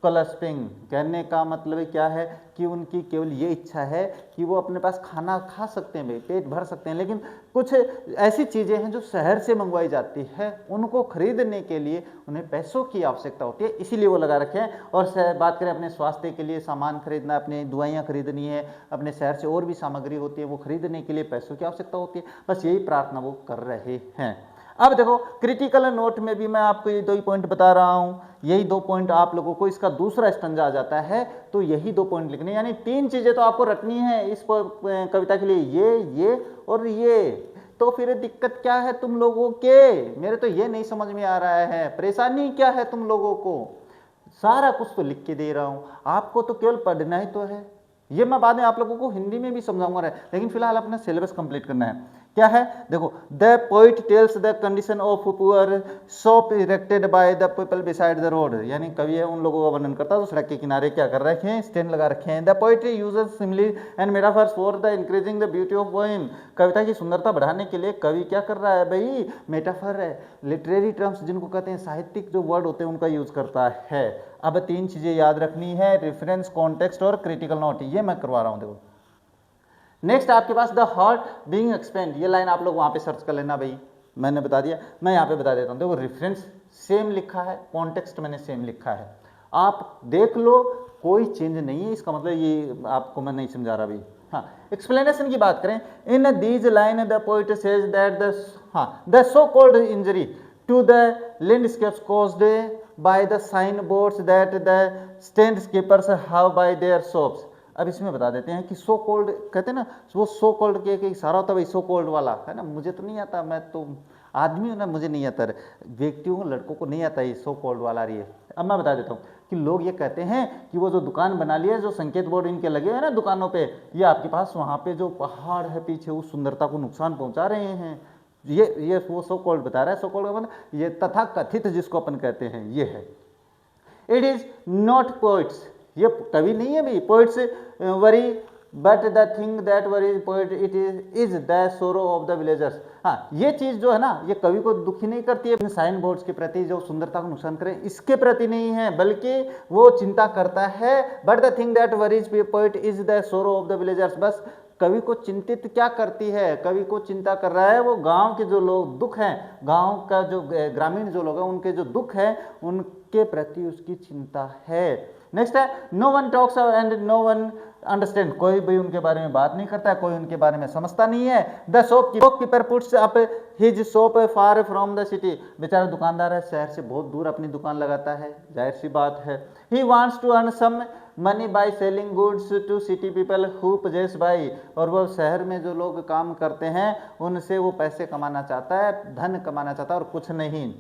clasping, कहने का मतलब क्या है कि उनकी केवल ये इच्छा है कि वो अपने पास खाना खा सकते हैं, पेट भर सकते हैं, लेकिन कुछ ऐसी चीज़ें हैं जो शहर से मंगवाई जाती है, उनको खरीदने के लिए उन्हें पैसों की आवश्यकता होती है, इसीलिए वो लगा रखे हैं। और बात करें अपने स्वास्थ्य के लिए सामान खरीदना, अपनी दवाइयाँ खरीदनी है, अपने शहर से और भी सामग्री होती है, वो खरीदने के लिए पैसों की आवश्यकता होती है, बस यही प्रार्थना वो कर रहे हैं। अब देखो क्रिटिकल नोट में भी मैं आपको ये 2 ही पॉइंट बता रहा हूँ, यही 2 पॉइंट आप लोगों को इसका दूसरा स्टंजा आ जाता है तो यही 2 पॉइंट लिखने, यानी 3 चीजें तो आपको रटनी है इस कविता के लिए, ये और ये। तो फिर दिक्कत क्या है तुम लोगों के, मेरे तो ये नहीं समझ में आ रहा है, परेशानी क्या है तुम लोगों को? सारा कुछ तो लिख के दे रहा हूँ, आपको तो केवल पढ़ना ही तो है। ये मैं बाद में आप लोगों को हिंदी में भी समझाऊंगा, लेकिन फिलहाल अपना सिलेबस कंप्लीट करना है। क्या है देखो, the poet tells the condition of poor shop erected by the people beside the road, यानी कवि है उन लोगों का वर्णन करता है तो सड़क के किनारे क्या कर रखे हैं, स्टैंड लगा रखे हैं। The poet uses simile and metaphors for the increasing the beauty of poem, कविता की सुंदरता बढ़ाने के लिए कवि क्या कर रहा है भाई, मेटाफर है, लिटरेरी टर्म्स जिनको कहते हैं, साहित्यिक जो वर्ड होते हैं उनका यूज करता है। अब 3 चीजें याद रखनी है, रेफरेंस, कॉन्टेक्स्ट और क्रिटिकल नोट, ये मैं करवा रहा हूं। देखो नेक्स्ट आपके पास द हार्ट बीइंग एक्सपेंड, ये लाइन आप लोग वहां पे सर्च कर लेना भाई, मैंने बता दिया, मैं यहाँ पे बता देता हूँ। देखो रेफरेंस सेम लिखा है, कॉन्टेक्स्ट मैंने सेम लिखा है, आप देख लो, कोई चेंज नहीं है, इसका मतलब ये आपको मैं नहीं समझा रहा भाई। हाँ, एक्सप्लेनेशन की बात करें, in these line the poet says that the so called injury to the landscapes caused by the sign boards that the stand keepers have by their shops. अब इसमें बता देते हैं कि सो कोल्ड कहते हैं ना, वो सो कोल्ड के इशारा होता है भाई, सो कोल्ड वाला है ना, मुझे तो नहीं आता, मैं तो आदमी हूँ ना, मुझे नहीं आता, व्यक्तियों लड़कों को नहीं आता ये सो कोल्ड वाला रही है। अब मैं बता देता हूँ कि लोग ये कहते हैं कि वो जो दुकान बना ली है, जो संकेत बोर्ड इनके लगे हैं ना दुकानों पे, ये आपके पास वहाँ पे जो पहाड़ है पीछे उस सुंदरता को नुकसान पहुँचा रहे हैं, ये वो सो कोल्ड बता रहा है। सो कोल्ड का मतलब ये तथा कथित जिसको अपन कहते हैं ये है। इट इज नॉट पोइट्स, ये कवि नहीं है भाई, poets worry but the thing that worries poet it is the सोरो ऑफ द विलेजर्स। हाँ, ये चीज जो है ना, ये कवि को दुखी नहीं करती है साइन बोर्ड्स के प्रति जो सुंदरता को नुकसान करे, इसके प्रति नहीं है, बल्कि वो चिंता करता है, but the thing that worries poet is the सोरो ऑफ द विलेजर्स। बस कवि को चिंतित क्या करती है, कवि को चिंता कर रहा है वो गांव के जो लोग दुख हैं, गांव का जो ग्रामीण जो लोग हैं उनके जो दुख है उनके प्रति उसकी चिंता है। नेक्स्ट है, no one talks and no one understand, कोई भी उनके बारे में बात नहीं करता है, कोई उनके बारे में समझता नहीं है। The shopkeeper puts up his shop far from the city, बेचारा दुकानदार है, शहर से बहुत दूर अपनी दुकान लगाता है, जाहिर सी बात है। He wants to earn some money by selling goods to city people who passes by, और वो शहर में जो लोग काम करते हैं उनसे वो पैसे कमाना चाहता है, धन कमाना चाहता है और कुछ नहीं।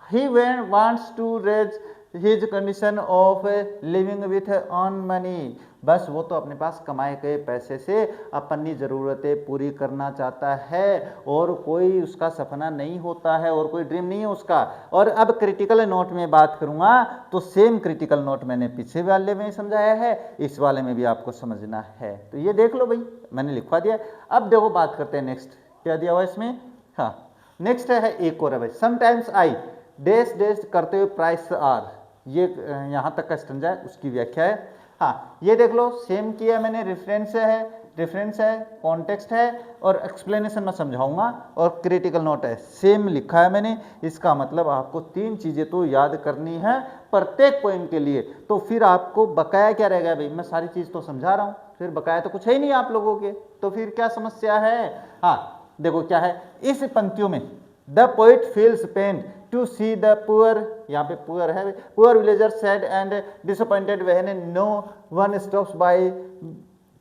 He wants to raise his condition of living with on money, बस वो तो अपने पास कमाए गए पैसे से अपनी ज़रूरतें पूरी करना चाहता है, और कोई उसका सपना नहीं होता है और कोई ड्रीम नहीं है उसका। और अब क्रिटिकल नोट में बात करूँगा तो सेम क्रिटिकल नोट मैंने पीछे वाले में समझाया है, इस वाले में भी आपको समझना है, तो ये देख लो भाई, मैंने लिखवा दिया। अब देखो बात करते हैं नेक्स्ट, क्या दिया हुआ इसमें। हाँ, नेक्स्ट है एक और है भाई, समटाइम्स आई डैश डैश करते हुए प्राइस आर, ये यहाँ तक का स्टंजा है, उसकी व्याख्या है। हाँ, ये देख लो सेम किया मैंने, रेफरेंस है, कॉन्टेक्स्ट है और एक्सप्लेनेशन में समझाऊंगा, और क्रिटिकल नोट है, सेम लिखा है मैंने। इसका मतलब आपको 3 चीज़ें तो याद करनी है प्रत्येक पॉइंट के लिए, तो फिर आपको बकाया क्या रहेगा भाई, मैं सारी चीज़ तो समझा रहा हूँ, फिर बकाया तो कुछ है ही नहीं आप लोगों के, तो फिर क्या समस्या है। हाँ देखो क्या है इस पंक्तियों में, the poet feels pain to see the poor, यहाँ पे पुअर है, poor villager sad and disappointed when no one stops by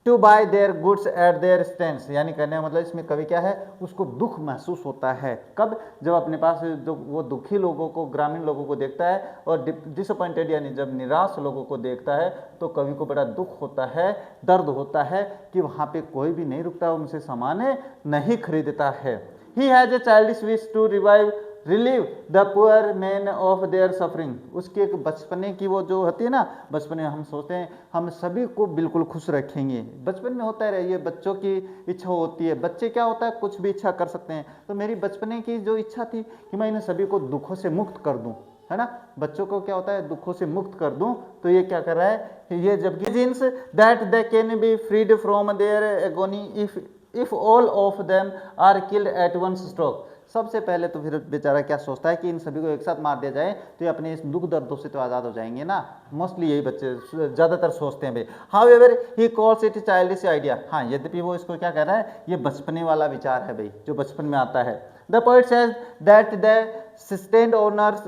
to buy their goods at their stands, यानी कहने का मतलब इसमें कवि क्या है, उसको दुख महसूस होता है, कब, जब अपने पास जो वो दुखी लोगों को, ग्रामीण लोगों को देखता है, और डिसअपॉइंटेड यानी जब निराश लोगों को देखता है तो कवि को बड़ा दुख होता है, दर्द होता है कि वहाँ पे कोई भी नहीं रुकता, उनसे सामान नहीं खरीदता है। He has a childish wish to relieve the poor man of their suffering, उसकी एक बचपने की वो जो होती है ना, बचपने हम सोचते हैं हम सभी को बिल्कुल खुश रखेंगे, बचपन में होता है, ये बच्चों की इच्छा होती है, बच्चे क्या होता है कुछ भी इच्छा कर सकते हैं, तो मेरी बचपने की जो इच्छा थी कि मैं इन सभी को दुखों से मुक्त कर दूं, है ना, बच्चों को क्या होता है, दुखों से मुक्त कर दूं, तो ये क्या कर रहा है, ये जबकि jeans that they can be freed from their agony if all of them are killed at one stroke. सबसे पहले तो फिर बेचारा क्या सोचता है कि इन सभी को एक साथ मार दिया जाए तो ये अपने इस दुख दर्दों से तो आज़ाद हो जाएंगे ना, मोस्टली यही बच्चे ज़्यादातर सोचते हैं भाई। How ever he calls it childish idea, हाँ यद्यपि वो इसको क्या कह रहा है, ये बचपने वाला विचार है भाई, जो बचपन में आता है। The poet says that the stand owners,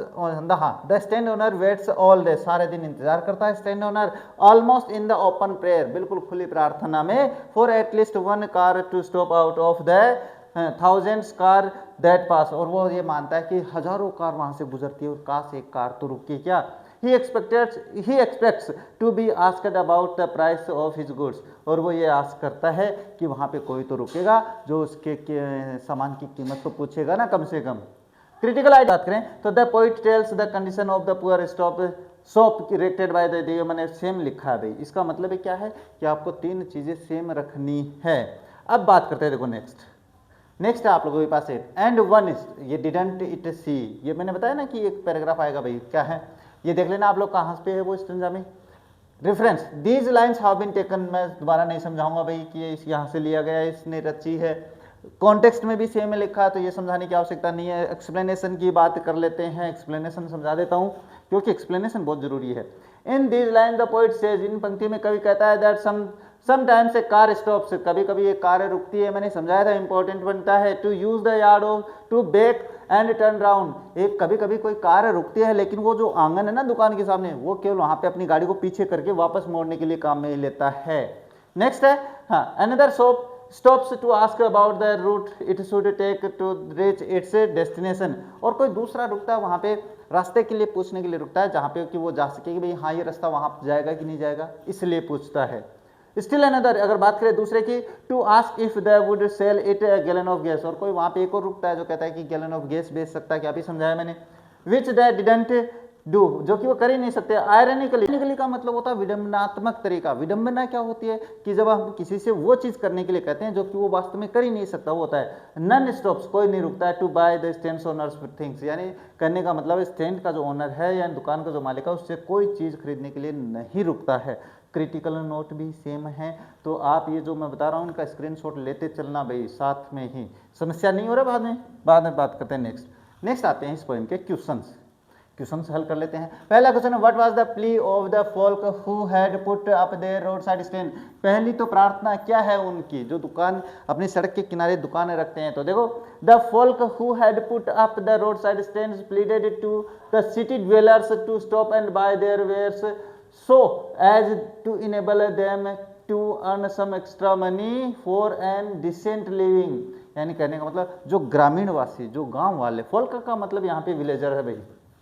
हाँ the stand owner waits all day, सारे दिन इंतजार करता है stand owner, almost in the open prayer, बिल्कुल खुली प्रार्थना में, for at least one car to stop out of the thousands car that pass, और वो ये मानता है कि हजारों कार वहां से गुजरती है और काश एक कार तो रुकी क्या। he expects to be asked about the price of his goods, और वो ये आस करता है कि वहाँ पे कोई तो रुकेगा जो उसके सामान की कीमत तो पूछेगा ना कम से कम। क्रिटिकल आइडिया बात करें तो the poet tells the condition of the poor shop rated by the day, मैंने सेम लिखा है भाई, इसका मतलब क्या है कि आपको तीन चीज़ें सेम रखनी है। अब बात करते हैं, देखो नेक्स्ट है आप लोगों के पास एंड वन इज, ये डिडंट इट सी, ये मैंने बताया ना कि एक पैराग्राफ आएगा भाई, क्या है ये देख लेना आप लोग कहाँ पे है वो स्टेंजा में। Reference these lines have been taken, मैं दोबारा नहीं समझाऊंगा भाई कि इस यहाँ से लिया गया है, इसने रची है, कॉन्टेक्स्ट में भी सेम में लिखा है तो ये समझाने की आवश्यकता नहीं है। एक्सप्लेनेशन की बात कर लेते हैं, एक्सप्लेनेशन समझा देता हूँ क्योंकि एक्सप्लेनेशन बहुत जरूरी है। In these line the poet says, इन पंक्ति में कवि कहता है that sometimes a car stops, कभी कभी एक कार रुकती है, मैंने समझाया था इंपॉर्टेंट बनता है, to use the yard of to back and turn round, एक कभी कभी कोई कार रुकती है लेकिन वो जो आंगन है ना दुकान के सामने, वो केवल वहां पे अपनी गाड़ी को पीछे करके वापस मोड़ने के लिए काम में लेता है। नेक्स्ट है, हाँ another shop stops to ask about the route it should take to reach its destination, और कोई दूसरा रुकता है वहाँ पे रास्ते के लिए पूछने के लिए रुकता है, जहाँ पे कि वो जा सके कि भाई हाँ ये रास्ता वहाँ जाएगा कि नहीं जाएगा, इसलिए पूछता है। स्टिल अनदर, अगर बात करें दूसरे की, to ask if they would sell it a gallon of gas, और कोई वहाँ पे एक और रुकता है जो कहता है कि गैलन ऑफ गैस बेच सकता है, क्या भी समझाया मैंने, विच दे डिडंट डू, जो कि वो कर ही नहीं सकते। आयरनिकली का मतलब होता है विडंबनात्मक तरीका। विडंबना क्या होती है कि जब हम किसी से वो चीज करने के लिए कहते हैं जो कि वो वास्तव में कर ही नहीं सकता, वो होता है नन स्टॉप्स, कोई नहीं रुकता है, to buy the stand owners things, यानी कहने का मतलब स्टैंड का जो ओनर है या दुकान का जो मालिक है उससे कोई चीज खरीदने के लिए नहीं रुकता है। क्रिटिकल नोट भी सेम है, तो आप ये जो मैं बता रहा हूँ इनका स्क्रीनशॉट लेते चलना भाई, साथ में ही, समस्या नहीं हो रहा बाद में बात करते हैं। नेक्स्ट आते हैं इस पोएम के क्वेश्चंस हल कर लेते हैं। पहला question, what was the plea of the folk who had put up their road side stand, पहली तो प्रार्थना क्या है उनकी जो दुकान अपनी सड़क के किनारे दुकानें रखते हैं। तो देखो, the folk who had put up the road side stand pleaded to the city dwellers to stop and buy their wares so as to enable them to earn some extra money for an decent living, यानी कहने का मतलब जो ग्रामीण वासी, जो गांव वाले, फोल्क का मतलब यहाँ पे विलेजर है भाई,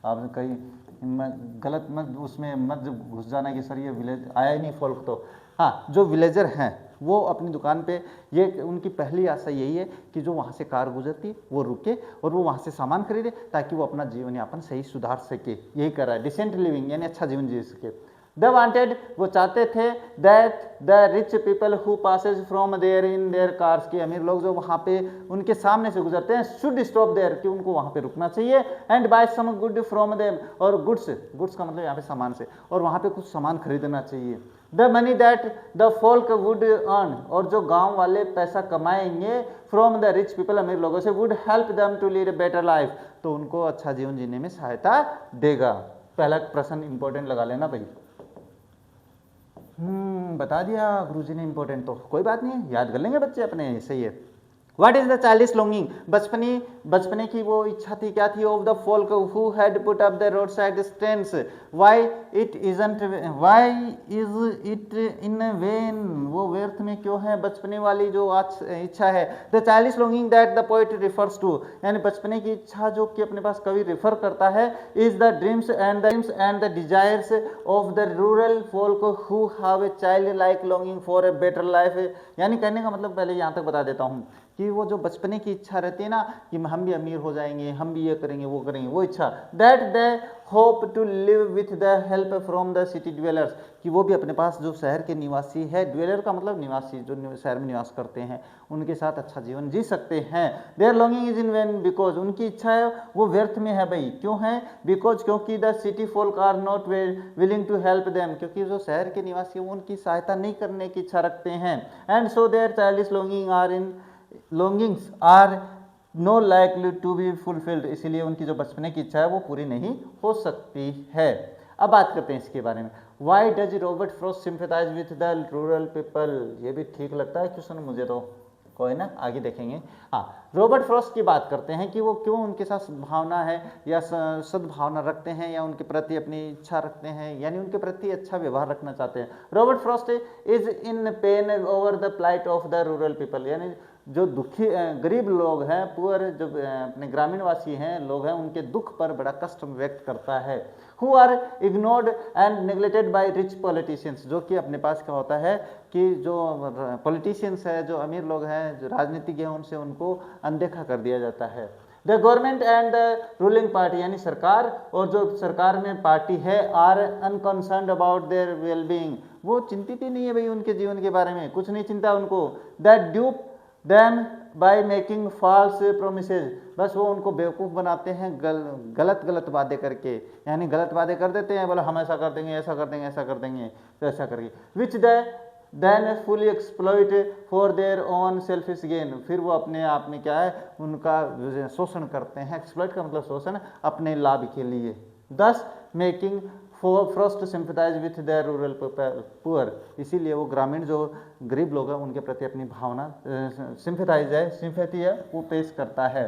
आपने कहीं गलत मत उसमें मत घुस जाना कि सर ये विलेज आया ही नहीं फोल्क, तो हाँ जो विलेजर हैं वो अपनी दुकान पे, ये उनकी पहली आशा यही है कि जो वहाँ से कार गुजरती है वो रुके और वो वहाँ से सामान खरीदे ताकि वो अपना जीवन यापन सही सुधार सके, यही कर रहा है, डिसेंट लिविंग यानी अच्छा जीवन जी सके। They wanted, वो चाहते थे that the rich people who passes from there in their cars, के अमीर लोग जो वहाँ पे उनके सामने से गुजरते हैं, should stop there, कि उनको वहाँ पे रुकना चाहिए, and buy some good from them, और goods का मतलब यहाँ पे सामान से, और वहाँ पे कुछ सामान खरीदना चाहिए। The money that the folk would earn, और जो गांव वाले पैसा कमाएंगे from the rich people, अमीर लोगों से, would help them to lead a better life, तो उनको अच्छा जीवन जीने में सहायता देगा। पहला प्रश्न इंपॉर्टेंट लगा लेना भाई। बता दिया गुरुजी ने इंपॉर्टेंट, तो कोई बात नहीं है, याद कर लेंगे बच्चे अपने, सही है। What is the childish longing, बचपने की वो इच्छा थी, क्या थी, of the folk who had put up the road side stands, why is it in when, वो व्यर्थ में क्यों है, बचपने वाली जो इच्छा है। The childish longing that the poet refers to, यानी बचपने की इच्छा जो कि अपने पास कवि रिफर करता है, is the dreams and the desires of the rural folk who have a child like longing for a better life, यानी कहने का मतलब पहले यहाँ तक बता देता हूँ कि वो जो बचपने की इच्छा रहती है ना कि हम भी अमीर हो जाएंगे, हम भी ये करेंगे वो करेंगे, वो इच्छा, that they hope to live with the help from the city dwellers, कि वो भी अपने पास जो शहर के निवासी है, ड्वेलर का मतलब निवासी, जो शहर में निवास करते हैं, उनके साथ अच्छा जीवन जी सकते हैं। Their longing is in vain, because उनकी इच्छा है वो व्यर्थ में है भाई, क्यों है, बिकॉज क्योंकि the city folk are not willing to help them, क्योंकि जो शहर के निवासी वो उनकी सहायता नहीं करने की इच्छा रखते हैं। And so their childish longings are no likely to be fulfilled, इसीलिए उनकी जो बचपने की इच्छा है वो पूरी नहीं हो सकती है। अब बात करते हैं इसके बारे में, why does Robert Frost sympathise with the rural people, ये भी ठीक लगता है क्वेश्चन मुझे तो, कोई ना आगे देखेंगे। हाँ, रॉबर्ट फ्रॉस्ट की बात करते हैं कि वो क्यों उनके साथ भावना है या सद्भावना रखते हैं या उनके प्रति अपनी इच्छा रखते हैं, यानी उनके प्रति अच्छा व्यवहार रखना चाहते हैं। Robert Frost is in pain over the plight of the rural people, यानी जो दुखी गरीब लोग हैं, पुअर जो अपने ग्रामीणवासी हैं लोग हैं, उनके दुख पर बड़ा कष्ट व्यक्त करता है। Who are ignored and neglected by rich politicians, जो कि अपने पास क्या होता है कि जो पॉलिटिशियंस है, जो अमीर लोग हैं, जो राजनीतिज्ञ हैं, उनसे उनको अनदेखा कर दिया जाता है। The government and the ruling party, यानी सरकार और जो सरकार में पार्टी है, आर अनकंसर्न्ड अबाउट देयर वेलबींग, वो चिंतित ही नहीं है भाई उनके जीवन के बारे में, कुछ नहीं चिंता उनको। That dupe them by making false promises, बस वो उनको बेवकूफ़ बनाते हैं गलत वादे करके, यानी गलत वादे कर देते हैं, बोला हम ऐसा कर देंगे, ऐसा कर देंगे, ऐसा कर देंगे, तो ऐसा करके which then fully exploit for their own selfish gain, फिर वो अपने आप में क्या है उनका शोषण करते हैं। एक्सप्लॉइट का मतलब शोषण, अपने लाभ के लिए। दस making Frost sympathise with the rural poor, इसीलिए वो ग्रामीण जो गरीब लोग हैं उनके प्रति अपनी भावना सिंपैथाइज है, सिंपैथी है, वो पेश करता है।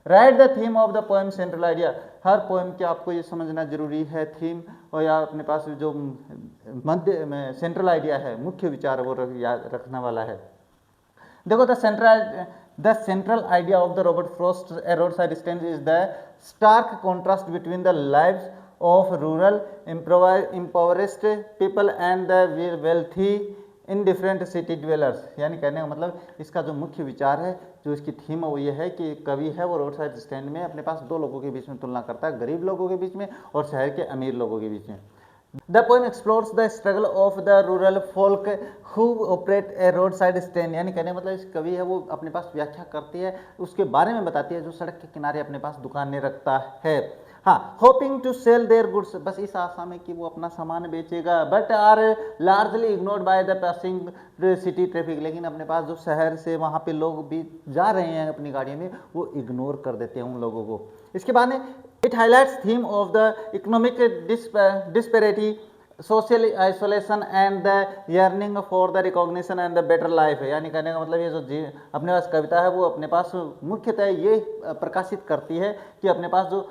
Right the theme of the poem central idea, her poem के आपको ये समझना जरूरी है, थीम और या अपने पास जो मध्य में सेंट्रल आइडिया है, मुख्य विचार वो याद रखने वाला है। देखो the central idea of the Robert Frost a road side stand is the stark contrast between the lives of rural impoverished people and the wealthy indifferent city dwellers, यानी कहने का मतलब इसका जो मुख्य विचार है, जो इसकी थीम है वो ये है कि कवि है वो रोड साइड स्टैंड में अपने पास दो लोगों के बीच में तुलना करता है, गरीब लोगों के बीच में और शहर के अमीर लोगों के बीच में। The poem explores the struggle of the rural folk who operate a roadside stand, यानी कहने मतलब इस कवि है वो अपने पास व्याख्या करती है, उसके बारे में बताती है जो सड़क के किनारे अपने पास दुकानें रखता है। हाँ, hoping to sell their goods, बस इस आशा में कि वो अपना सामान बेचेगा, but are largely ignored by the passing city traffic, लेकिन अपने पास जो शहर से वहाँ पे लोग भी जा रहे हैं अपनी गाड़ियों में, वो इग्नोर कर देते हैं उन लोगों को। इसके बाद में it highlights theme of the economic disparity, social isolation and the yearning for the recognition and the better life, यानी कहने का मतलब ये जो अपने पास कविता है वो अपने पास मुख्यतः ये प्रकाशित करती है कि अपने पास जो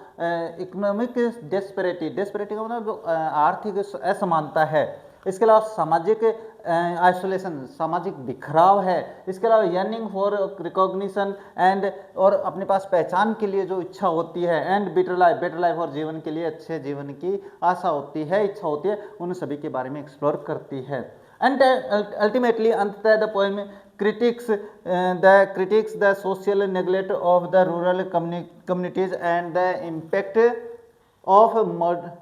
इकोनॉमिक डिस्पैरिटी का मतलब जो आर्थिक असमानता है, इसके अलावा सामाजिक आइसोलेशन, सामाजिक बिखराव है, इसके अलावा यर्निंग फॉर रिकॉग्निशन एंड, और अपने पास पहचान के लिए जो इच्छा होती है, एंड बेटर लाइफ और जीवन के लिए अच्छे जीवन की आशा होती है, इच्छा होती है, उन सभी के बारे में एक्सप्लोर करती है। एंड अल्टीमेटली अंततः the poem critiques the social neglect of the rural communities and the impact of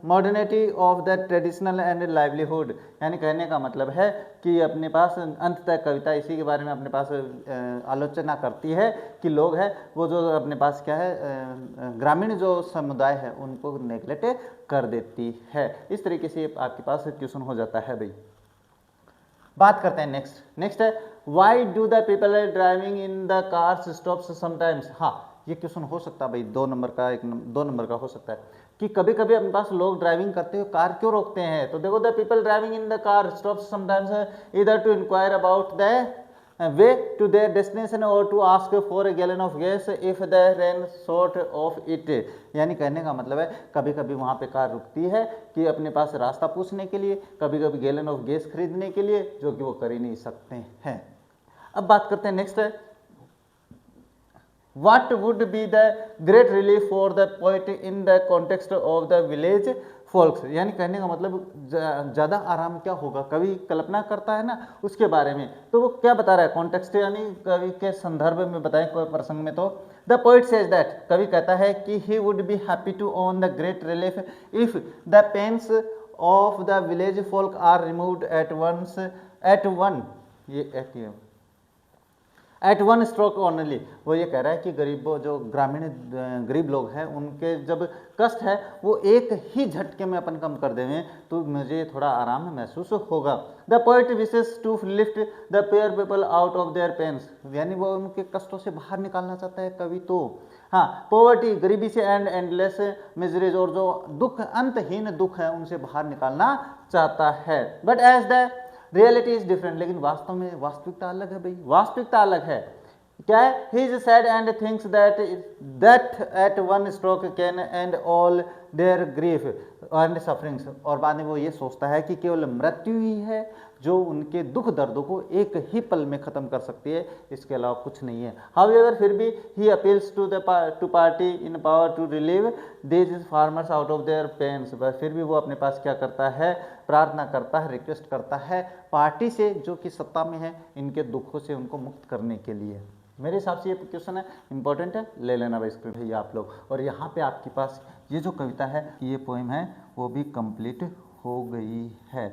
modernity of the traditional and livelihood, यानी कहने का मतलब है कि अपने पास अंततः कविता इसी के बारे में अपने पास आलोचना करती है कि लोग हैं वो जो अपने पास क्या है ग्रामीण जो समुदाय है उनको नेग्लेक्ट कर देती है। इस तरीके से आपके पास क्वेश्चन हो जाता है भाई। बात करते हैं नेक्स्ट है why do the people driving in the cars stops sometimes. हाँ, ये क्वेश्चन हो सकता है भाई, 2 नंबर का हो सकता है कि कभी कभी अपने पास लोग ड्राइविंग करते हुए कार क्यों रोकते हैं। तो देखो the people driving in the car stops sometimes either to inquire about the way to their destination और to ask for a gallon of gas if the run short of it, यानी कहने का मतलब है कभी कभी वहाँ पे कार रुकती है कि अपने पास रास्ता पूछने के लिए, कभी कभी गैलन ऑफ गैस खरीदने के लिए, जो कि वो कर ही नहीं सकते हैं। अब बात करते हैं नेक्स्ट है What would be the great relief for the poet in the context of the village फोल्क्स, यानी कहने का मतलब ज़्यादा आराम क्या होगा, कवि कल्पना करता है ना उसके बारे में। तो वो क्या बता रहा है, कॉन्टेक्स्ट यानी कवि के संदर्भ में बताए कोई प्रसंग में। तो द पोइट सेज दैट, कवि कहता है कि he would be happy to own the great relief if the pains of the village folk are removed at one, ये एट वन स्ट्रोक ओनली। वो ये कह रहा है कि गरीबों, जो ग्रामीण गरीब लोग हैं, उनके जब कष्ट है वो एक ही झटके में अपन कम कर देंगे तो मुझे थोड़ा आराम महसूस होगा। The poet wishes to lift the poor people out of their pains, यानी वो उनके कष्टों से बाहर निकालना चाहता है कवि। तो हाँ, पॉवर्टी, गरीबी से, एंड एंडलेस मिजरीज, और जो दुख, अंतहीन दुख है, उनसे बाहर निकालना चाहता है। But as the reality is different, लेकिन वास्तव में वास्तविकता अलग है भाई, वास्तविकता अलग है। क्या है, he is sad and thinks that at one stroke can and all their grief and sufferings, और बाद में वो ये सोचता है कि केवल मृत्यु ही है जो उनके दुख दर्दों को एक ही पल में खत्म कर सकती है, इसके अलावा कुछ नहीं है। हाउएवर, फिर भी he appeals to party in power to relieve these farmers out of their pains, फिर भी वो अपने पास क्या करता है, प्रार्थना करता है, रिक्वेस्ट करता है पार्टी से जो कि सत्ता में है, इनके दुखों से उनको मुक्त करने के लिए। मेरे हिसाब से ये क्वेश्चन है, इंपॉर्टेंट है, ले लेना भाई स्क्रीन भैया आप लोग। और यहाँ पे आपके पास ये जो कविता है, ये पोएम है, वो भी कंप्लीट हो गई है।